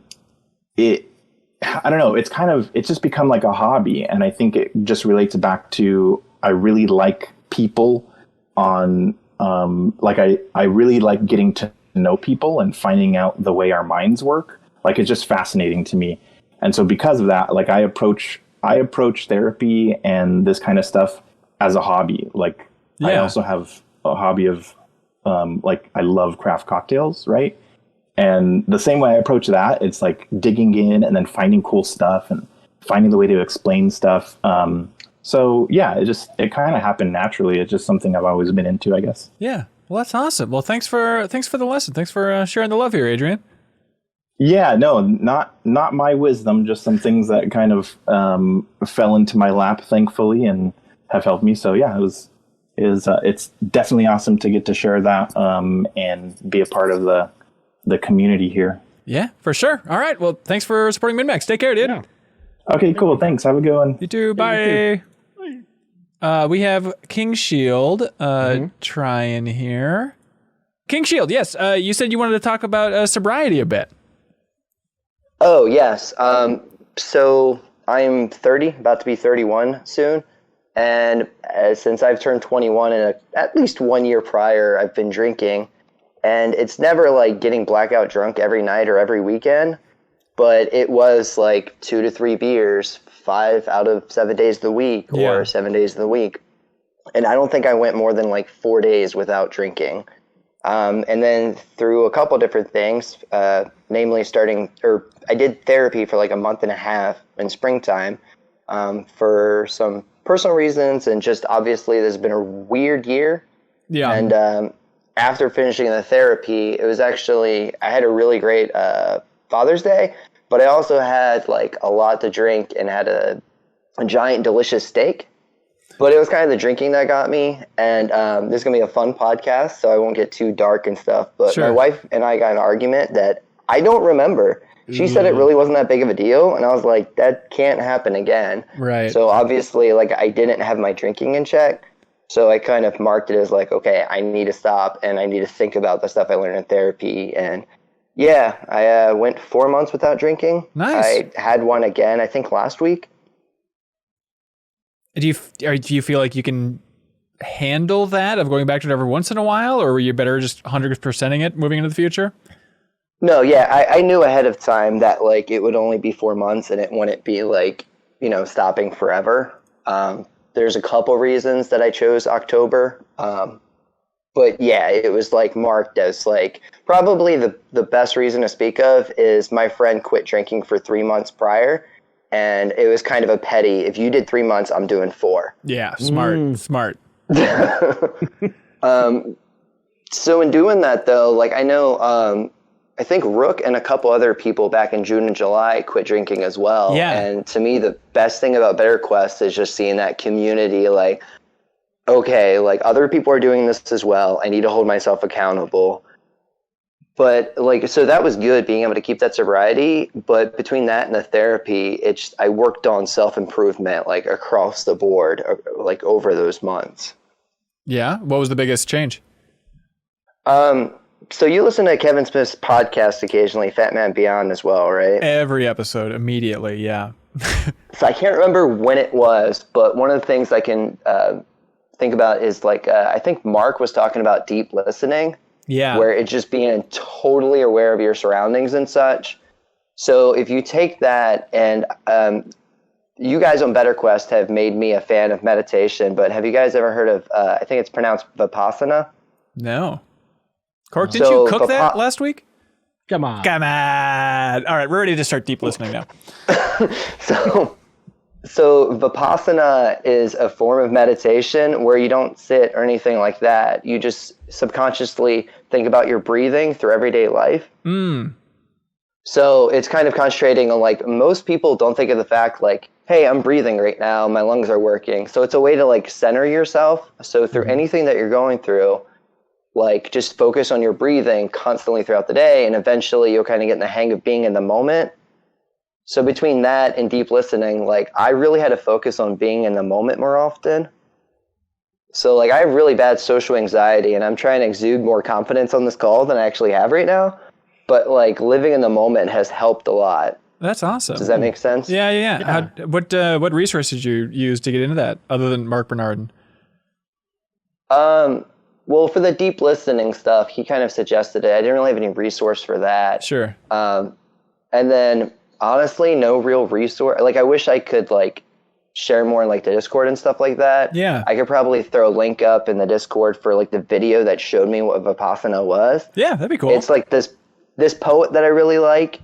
don't know. It's just become like a hobby. And I think it just relates back to, I really like people on, I really like getting to know people and finding out the way our minds work. Like, it's just fascinating to me. And so because of that, like, I approach therapy and this kind of stuff as a hobby. Like, I also have a hobby of, I love craft cocktails, right? And the same way I approach that, it's like digging in and then finding cool stuff and finding the way to explain stuff. So yeah, it kind of happened naturally. It's just something I've always been into, I guess. Yeah. Well, that's awesome. Well, thanks for the lesson. Thanks for sharing the love here, Adrian. Yeah, no, not my wisdom, just some things that kind of fell into my lap, thankfully, and have helped me. So yeah, it's definitely awesome to get to share that and be a part of the community here. Yeah, for sure. All right. Well, thanks for supporting MinnMax. Take care, dude. Yeah. Okay, cool. Thanks. Have a good one. You too. Bye. We have King Shield trying here. King Shield, yes. You said you wanted to talk about sobriety a bit. Oh, yes. So I'm 30, about to be 31 soon. And since I've turned 21 and at least 1 year prior, I've been drinking. And it's never like getting blackout drunk every night or every weekend, but it was like 2 to 3 beers, 5 out of 7 days of the week or 7 days of the week. And I don't think I went more than like 4 days without drinking. And then through a couple different things, namely I did therapy for like a month and a half in springtime for some personal reasons. And just obviously there's been a weird year. Yeah. And after finishing the therapy, it was actually, I had a really great Father's Day, but I also had like a lot to drink and had a giant delicious steak. But it was kind of the drinking that got me. And this is going to be a fun podcast, so I won't get too dark and stuff. But my wife and I got an argument that I don't remember. She said it really wasn't that big of a deal. And I was like, that can't happen again. Right. So obviously, like, I didn't have my drinking in check. So I kind of marked it as like, okay, I need to stop and I need to think about the stuff I learned in therapy. And yeah, I went 4 months without drinking. Nice. I had one again, I think last week. Do you feel like you can handle that of going back to it every once in a while, or were you better just 100%ing it moving into the future? No, yeah, I knew ahead of time that like it would only be 4 months and it wouldn't be like, stopping forever. There's a couple reasons that I chose October. But yeah, it was like marked as like probably the best reason to speak of is my friend quit drinking for 3 months prior. And it was kind of a petty, if you did 3 months, I'm doing 4. Yeah, smart. So in doing that though, like I know, I think Rook and a couple other people back in June and July quit drinking as well. Yeah. And to me, the best thing about BetterQuest is just seeing that community, like, okay, like other people are doing this as well. I need to hold myself accountable. But like, so that was good being able to keep that sobriety. But between that and the therapy, I worked on self-improvement, like across the board, like over those months. Yeah. What was the biggest change? So you listen to Kevin Smith's podcast occasionally, Fat Man Beyond as well, right? Every episode immediately. Yeah. So I can't remember when it was, but one of the things I can think about is like, I think Mark was talking about deep listening. Yeah. Where it's just being totally aware of your surroundings and such. So if you take that and you guys on BetterQuest have made me a fan of meditation, but have you guys ever heard of, I think it's pronounced Vipassana? No. Cork, didn't you cook that last week? Come on. All right, we're ready to start deep listening now. So Vipassana is a form of meditation where you don't sit or anything like that. You just subconsciously think about your breathing through everyday life. So it's kind of concentrating on like, most people don't think of the fact like, hey, I'm breathing right now, my lungs are working. So it's a way to like center yourself. So through anything that you're going through, like just focus on your breathing constantly throughout the day, and eventually you'll kind of get in the hang of being in the moment. So between that and deep listening, like I really had to focus on being in the moment more often. So like I have really bad social anxiety, and I'm trying to exude more confidence on this call than I actually have right now. But like living in the moment has helped a lot. That's awesome. Does that make sense? Yeah. What resources did you use to get into that other than Mark Bernardin? Well, for the deep listening stuff, he kind of suggested it. I didn't really have any resource for that. Sure. And then honestly, no real resource. Like I wish I could like share more in like the Discord and stuff like that. Yeah. I could probably throw a link up in the Discord for like the video that showed me what Vipassana was. Yeah, that'd be cool. It's like this poet that I really like.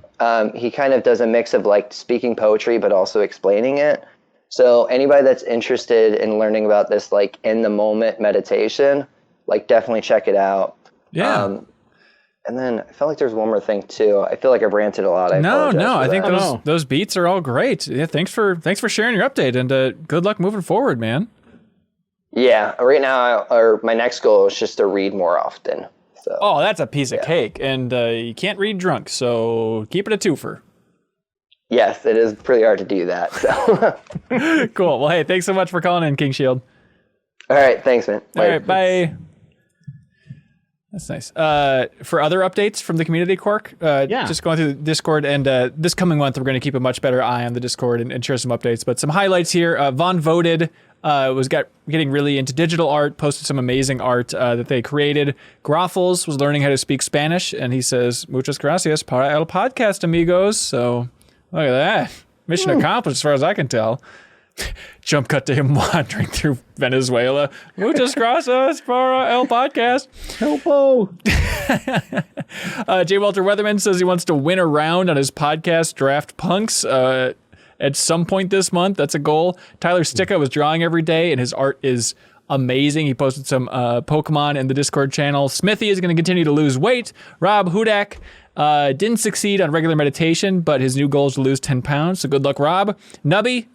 He kind of does a mix of like speaking poetry, but also explaining it. So anybody that's interested in learning about this, like in the moment meditation, like definitely check it out. Yeah. And then I felt like there's one more thing too. I feel like I've ranted a lot. No, I think those beats are all great. Yeah, thanks for sharing your update, and good luck moving forward, man. Yeah, right now, my next goal is just to read more often. So. Oh, that's a piece of cake, and you can't read drunk, so keep it a twofer. Yes, it is pretty hard to do that. So. Cool. Well, hey, thanks so much for calling in, King Shield. All right, thanks, man. All right, bye. That's nice. For other updates from the community, Cork, just going through the Discord, and this coming month, we're going to keep a much better eye on the Discord and share some updates. But some highlights here. Vaughn Voted getting really into digital art, posted some amazing art that they created. Groffles was learning how to speak Spanish, and he says, muchas gracias para el podcast, amigos. So look at that. Mission accomplished as far as I can tell. Jump cut to him wandering through Venezuela. Muchas gracias para el podcast. Helpo. J. Walter Weatherman says he wants to win a round on his podcast, Draft Punks, at some point this month. That's a goal. Tyler Sticka was drawing every day, and his art is amazing. He posted some Pokemon in the Discord channel. Smithy is going to continue to lose weight. Rob Hudak didn't succeed on regular meditation, but his new goal is to lose 10 pounds. So good luck, Rob. Nubby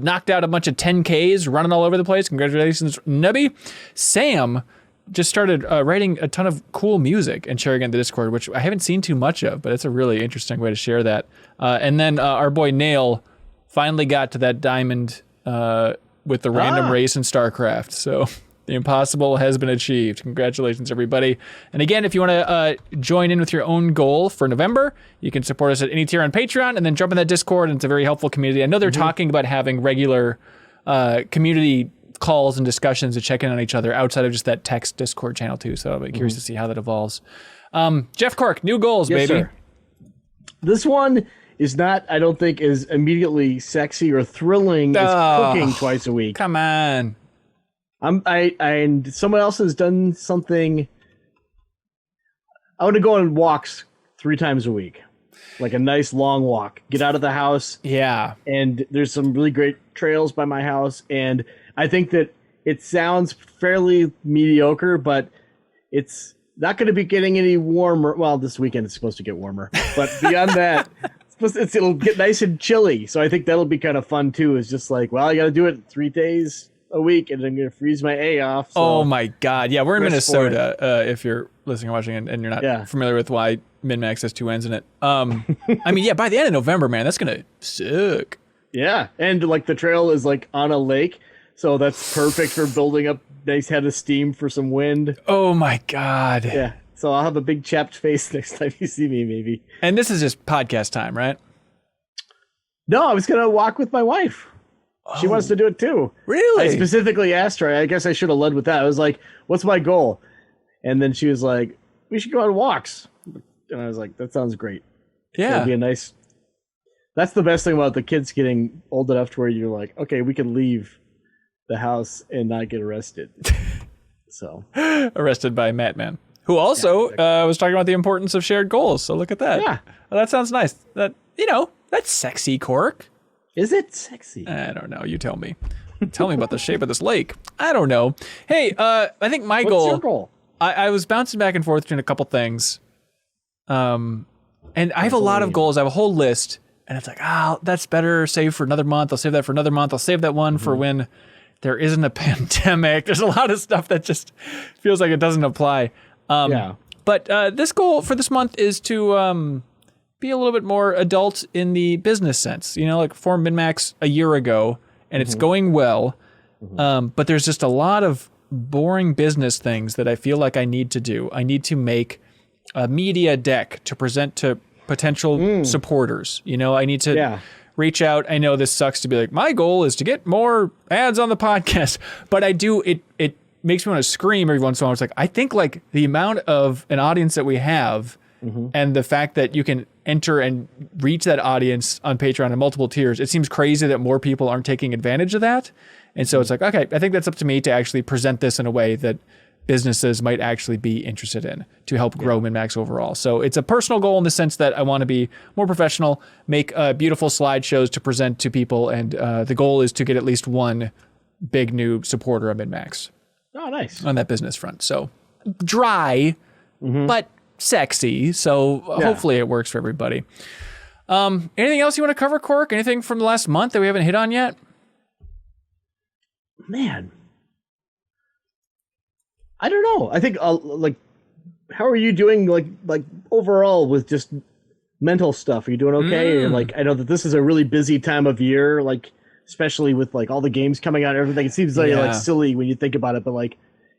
knocked out a bunch of 10Ks, running all over the place. Congratulations, Nubby. Sam just started writing a ton of cool music and sharing it in the Discord, which I haven't seen too much of, but it's a really interesting way to share that. And then our boy Nail finally got to that diamond with the random race in StarCraft. So the impossible has been achieved. Congratulations, everybody. And again, if you want to join in with your own goal for November, you can support us at any tier on Patreon and then jump in that Discord, and it's a very helpful community. I know they're talking about having regular community calls and discussions to check in on each other outside of just that text Discord channel too. So I'll be curious to see how that evolves. Jeff Cork, new goals, baby. Sir. This one is not, I don't think, as immediately sexy or thrilling as cooking twice a week. Come on. And someone else has done something. I want to go on walks 3 times a week, like a nice long walk. Get out of the house. Yeah. And there's some really great trails by my house, and I think that it sounds fairly mediocre, but it's not going to be getting any warmer. Well, this weekend it's supposed to get warmer, but beyond that, it'll get nice and chilly. So I think that'll be kind of fun too. It's just like, well, I got to do it 3 days a week, and I'm going to freeze my A off. So oh my God. Yeah, we're in Minnesota. If you're listening or watching and you're not familiar with why MinnMax has 2 N's in it. I mean, yeah, by the end of November, man, that's going to suck. Yeah. And like the trail is like on a lake. So that's perfect for building up nice head of steam for some wind. Oh my God. Yeah. So I'll have a big chapped face next time you see me, maybe. And this is just podcast time, right? No, I was going to walk with my wife. She wants to do it too. Really? I specifically asked her. I guess I should have led with that. I was like, what's my goal? And then she was like, we should go on walks. And I was like, that sounds great. Yeah. It'll be a nice. That's the best thing about the kids getting old enough to where you're like, okay, we can leave the house and not get arrested. So arrested by Madman, who also was talking about the importance of shared goals. So look at that. Yeah. Well, that sounds nice. That's sexy, Cork. Is it sexy? I don't know. You tell me. Tell me about the shape of this lake. I don't know. Hey, I think my What's your goal? I was bouncing back and forth between a couple things. And I have a lot of goals. I have a whole list. And it's like, that's better. Save for another month. I'll save that for another month. I'll save that one for when there isn't a pandemic. There's a lot of stuff that just feels like it doesn't apply. But this goal for this month is to be a little bit more adult in the business sense. You know, like formed MinnMax a year ago, and it's going well. But there's just a lot of boring business things that I feel like I need to do. I need to make a media deck to present to potential supporters. You know, I need to reach out. I know this sucks to be like, my goal is to get more ads on the podcast, but I do, it makes me want to scream every once in a while. It's like, I think like the amount of an audience that we have and the fact that you can enter and reach that audience on Patreon in multiple tiers, it seems crazy that more people aren't taking advantage of that. And so it's like, okay, I think that's up to me to actually present this in a way that businesses might actually be interested in to help grow MinnMax overall. So it's a personal goal in the sense that I want to be more professional, make beautiful slideshows to present to people. And the goal is to get at least one big new supporter of MinnMax. Oh, nice. On that business front. So dry, but sexy. So hopefully it works for everybody. Anything else you want to cover, Cork? Anything from the last month that we haven't hit on yet? Man, I don't know. I think like, how are you doing? Like overall with just mental stuff. Are you doing okay? Or, like, I know that this is a really busy time of year. Like, especially with like all the games coming out and everything. It seems like silly when you think about it, but like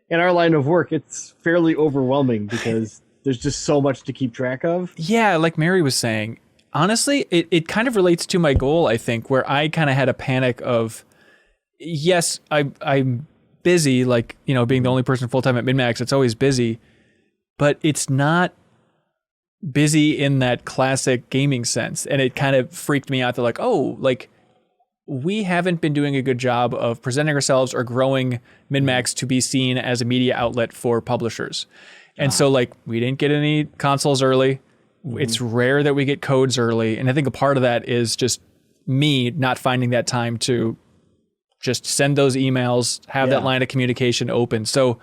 in our line of work, it's fairly overwhelming because there's just so much to keep track of. Yeah, like Mary was saying, honestly, it kind of relates to my goal, I think, where I kind of had a panic of, yes, I'm busy, like, you know, being the only person full-time at MinnMax, it's always busy, but it's not busy in that classic gaming sense. And it kind of freaked me out that like, oh, like, we haven't been doing a good job of presenting ourselves or growing MinnMax to be seen as a media outlet for publishers. And so like, we didn't get any consoles early. It's rare that we get codes early. And I think a part of that is just me not finding that time to just send those emails, have that line of communication open. So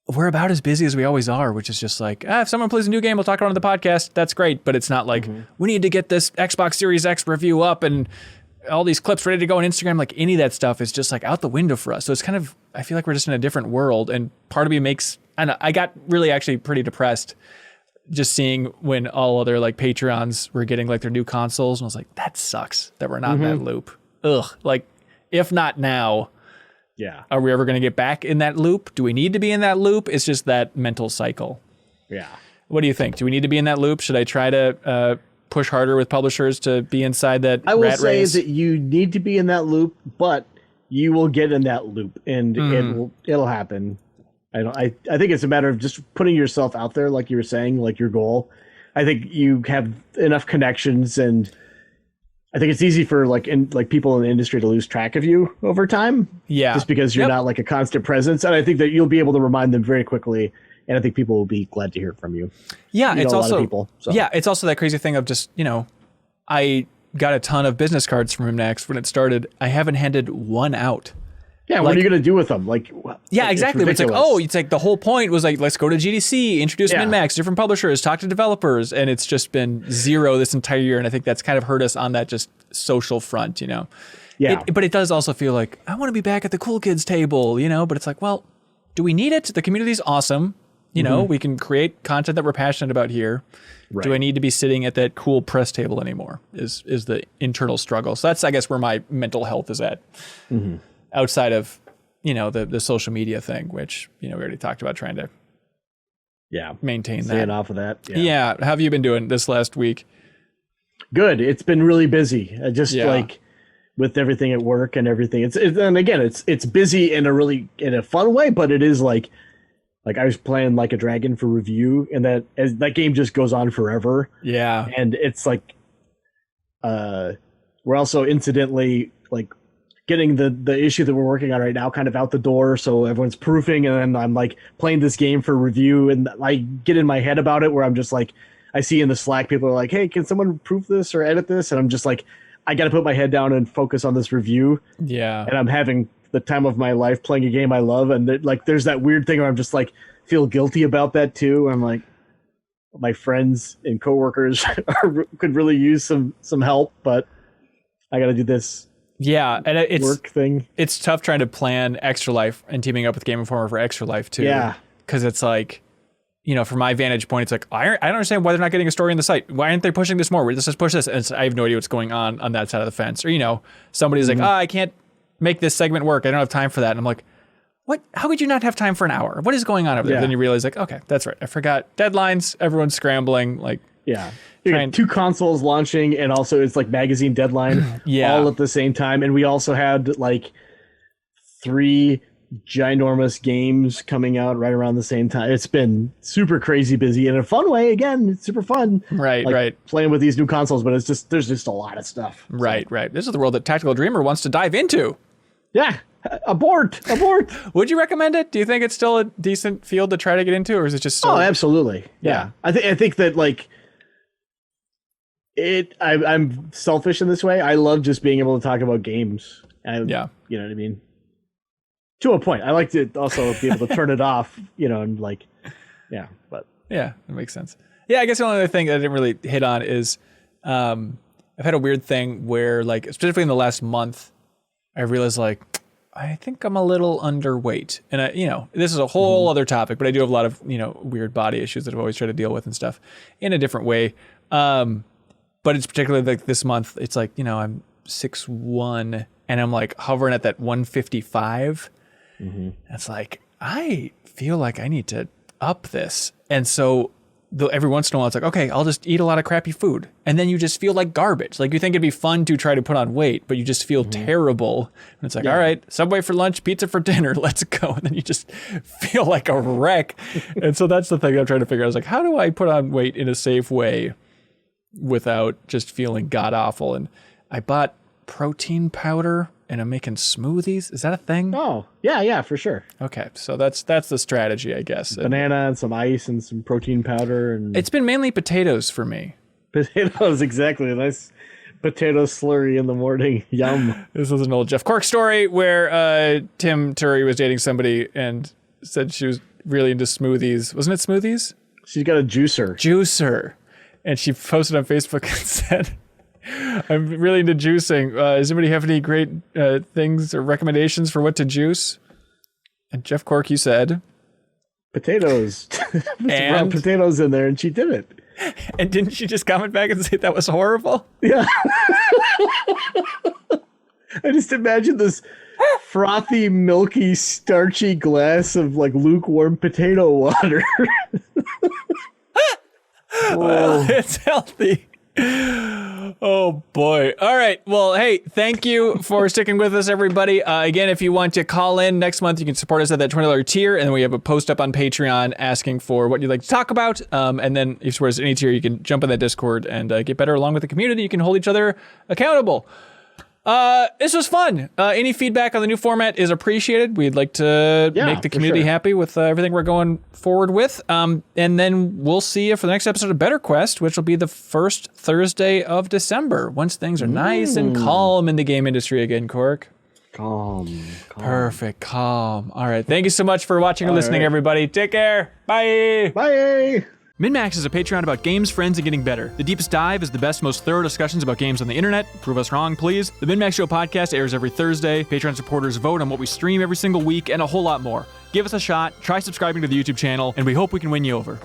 we're about as busy as we always are, which is just like, if someone plays a new game, we'll talk about it on the podcast. That's great. But it's not like, we need to get this Xbox Series X review up and all these clips ready to go on Instagram. Like any of that stuff is just like out the window for us. So it's kind of, I feel like we're just in a different world. And part of me makes, I don't know, I got really actually pretty depressed just seeing when all other like Patreons were getting like their new consoles. And I was like, that sucks that we're not in that loop. Ugh. Like, if not now, are we ever going to get back in that loop? Do we need to be in that loop? It's just that mental cycle. Yeah. What do you think? Do we need to be in that loop? Should I try to push harder with publishers to be inside that rat race? I will say that you need to be in that loop, but you will get in that loop, and it'll happen. I think it's a matter of just putting yourself out there, like you were saying, like your goal. I think you have enough connections, and I think it's easy for like people in the industry to lose track of you over time. Yeah. Just because you're not like a constant presence. And I think that you'll be able to remind them very quickly. And I think people will be glad to hear from you. Yeah. It's also, people, so. Yeah. It's also that crazy thing of just, you know, I got a ton of business cards from MinnMax when it started. I haven't handed one out. Yeah, what are you going to do with them? Like, yeah, exactly. It's like, it's like the whole point was like, let's go to GDC, introduce MinnMax, different publishers, talk to developers. And it's just been zero this entire year. And I think that's kind of hurt us on that just social front, you know? Yeah. But it does also feel like, I want to be back at the cool kids table, you know? But it's like, well, do we need it? The community's awesome. You know, we can create content that we're passionate about here. Right. Do I need to be sitting at that cool press table anymore is the internal struggle. So that's, I guess, where my mental health is at. Outside of, you know, the social media thing, which, you know, we already talked about trying to maintain that. Staying off of that. Yeah. How have you been doing this last week? Good. It's been really busy. Just like with everything at work and everything. And again, it's busy in a fun way, but it is like I was playing Like a Dragon for review, and that game just goes on forever. Yeah. And it's like we're also incidentally like getting the issue that we're working on right now kind of out the door, so everyone's proofing, and then I'm like playing this game for review, and I get in my head about it where I'm just like, I see in the Slack people are like, hey, can someone proof this or edit this? And I'm just like, I got to put my head down and focus on this review. Yeah. And I'm having the time of my life playing a game I love, and like there's that weird thing where I'm just like feel guilty about that too. I'm like, my friends and coworkers could really use some help, but I got to do this. Yeah, and it's work thing. It's tough trying to plan Extra Life and teaming up with Game Informer for Extra Life too. Yeah, because it's like, from my vantage point, it's like, I don't understand why they're not getting a story in the site. Why aren't they pushing this more? Let's just push this. And I have no idea what's going on that side of the fence. Or, somebody's like, I can't make this segment work. I don't have time for that. And I'm like, what? How could you not have time for an hour? What is going on over there? Then you realize, like, okay, that's right. I forgot deadlines. Everyone's scrambling. Like, yeah. You got 2 consoles launching, and also it's like magazine deadline all at the same time. And we also had like 3 ginormous games coming out right around the same time. It's been super crazy busy in a fun way. Again, it's super fun. Right. Playing with these new consoles, but there's just a lot of stuff. Right. This is the world that Tactical Dreamer wants to dive into. Yeah. Abort. Would you recommend it? Do you think it's still a decent field to try to get into, or is it just so... Oh, absolutely. Yeah. I think that like I'm selfish in this way. I love just being able to talk about games. You know what I mean? To a point. I like to also be able to turn it off, and like, but. Yeah, that makes sense. Yeah, I guess the only other thing that I didn't really hit on is I've had a weird thing where, like, specifically in the last month, I realized, like, I think I'm a little underweight. And, this is a whole other topic, but I do have a lot of, weird body issues that I've always tried to deal with and stuff in a different way. But it's particularly like this month, it's like, I'm 6'1", and I'm like hovering at that 155. It's like, I feel like I need to up this. And so every once in a while, it's like, okay, I'll just eat a lot of crappy food. And then you just feel like garbage. Like, you think it'd be fun to try to put on weight, but you just feel terrible. And it's like, all right, Subway for lunch, pizza for dinner, let's go. And then you just feel like a wreck. And so that's the thing I'm trying to figure out. I was like, how do I put on weight in a safe way without just feeling god awful? And I bought protein powder, and I'm making smoothies. Is that a thing? Oh, yeah, for sure. Okay, so that's the strategy, I guess. Banana and some ice and some protein powder. And it's been mainly potatoes for me. Potatoes, exactly. A nice potato slurry in the morning. Yum. This is an old Jeff Cork story where Tim Turry was dating somebody and said she was really into smoothies. Wasn't it smoothies? She's got a juicer. And she posted on Facebook and said, I'm really into juicing. Does anybody have any great things or recommendations for what to juice? And Jeff Cork, you said potatoes. And potatoes in there, and she did it. And didn't she just comment back and say that was horrible? Yeah. I just imagine this frothy, milky, starchy glass of like lukewarm potato water. Well, it's healthy. Oh boy. All right. Well, hey, thank you for sticking with us, everybody. Again, if you want to call in next month, you can support us at that $20 tier. And then we have a post up on Patreon asking for what you'd like to talk about. And then if you support us at any tier, you can jump in that Discord and get better along with the community. You can hold each other accountable. This was fun. Any feedback on the new format is appreciated. We'd like to make the community happy with everything we're going forward with. And then we'll see you for the next episode of BetterQuest, which will be the first Thursday of December, once things are nice and calm in the game industry again, Cork. Calm. Perfect. Calm. All right. Thank you so much for watching and listening, everybody. Take care. Bye. Bye. MinnMax is a Patreon about games, friends, and getting better. The Deepest Dive is the best, most thorough discussions about games on the internet. Prove us wrong, please. The MinnMax Show podcast airs every Thursday. Patreon supporters vote on what we stream every single week, and a whole lot more. Give us a shot, try subscribing to the YouTube channel, and we hope we can win you over.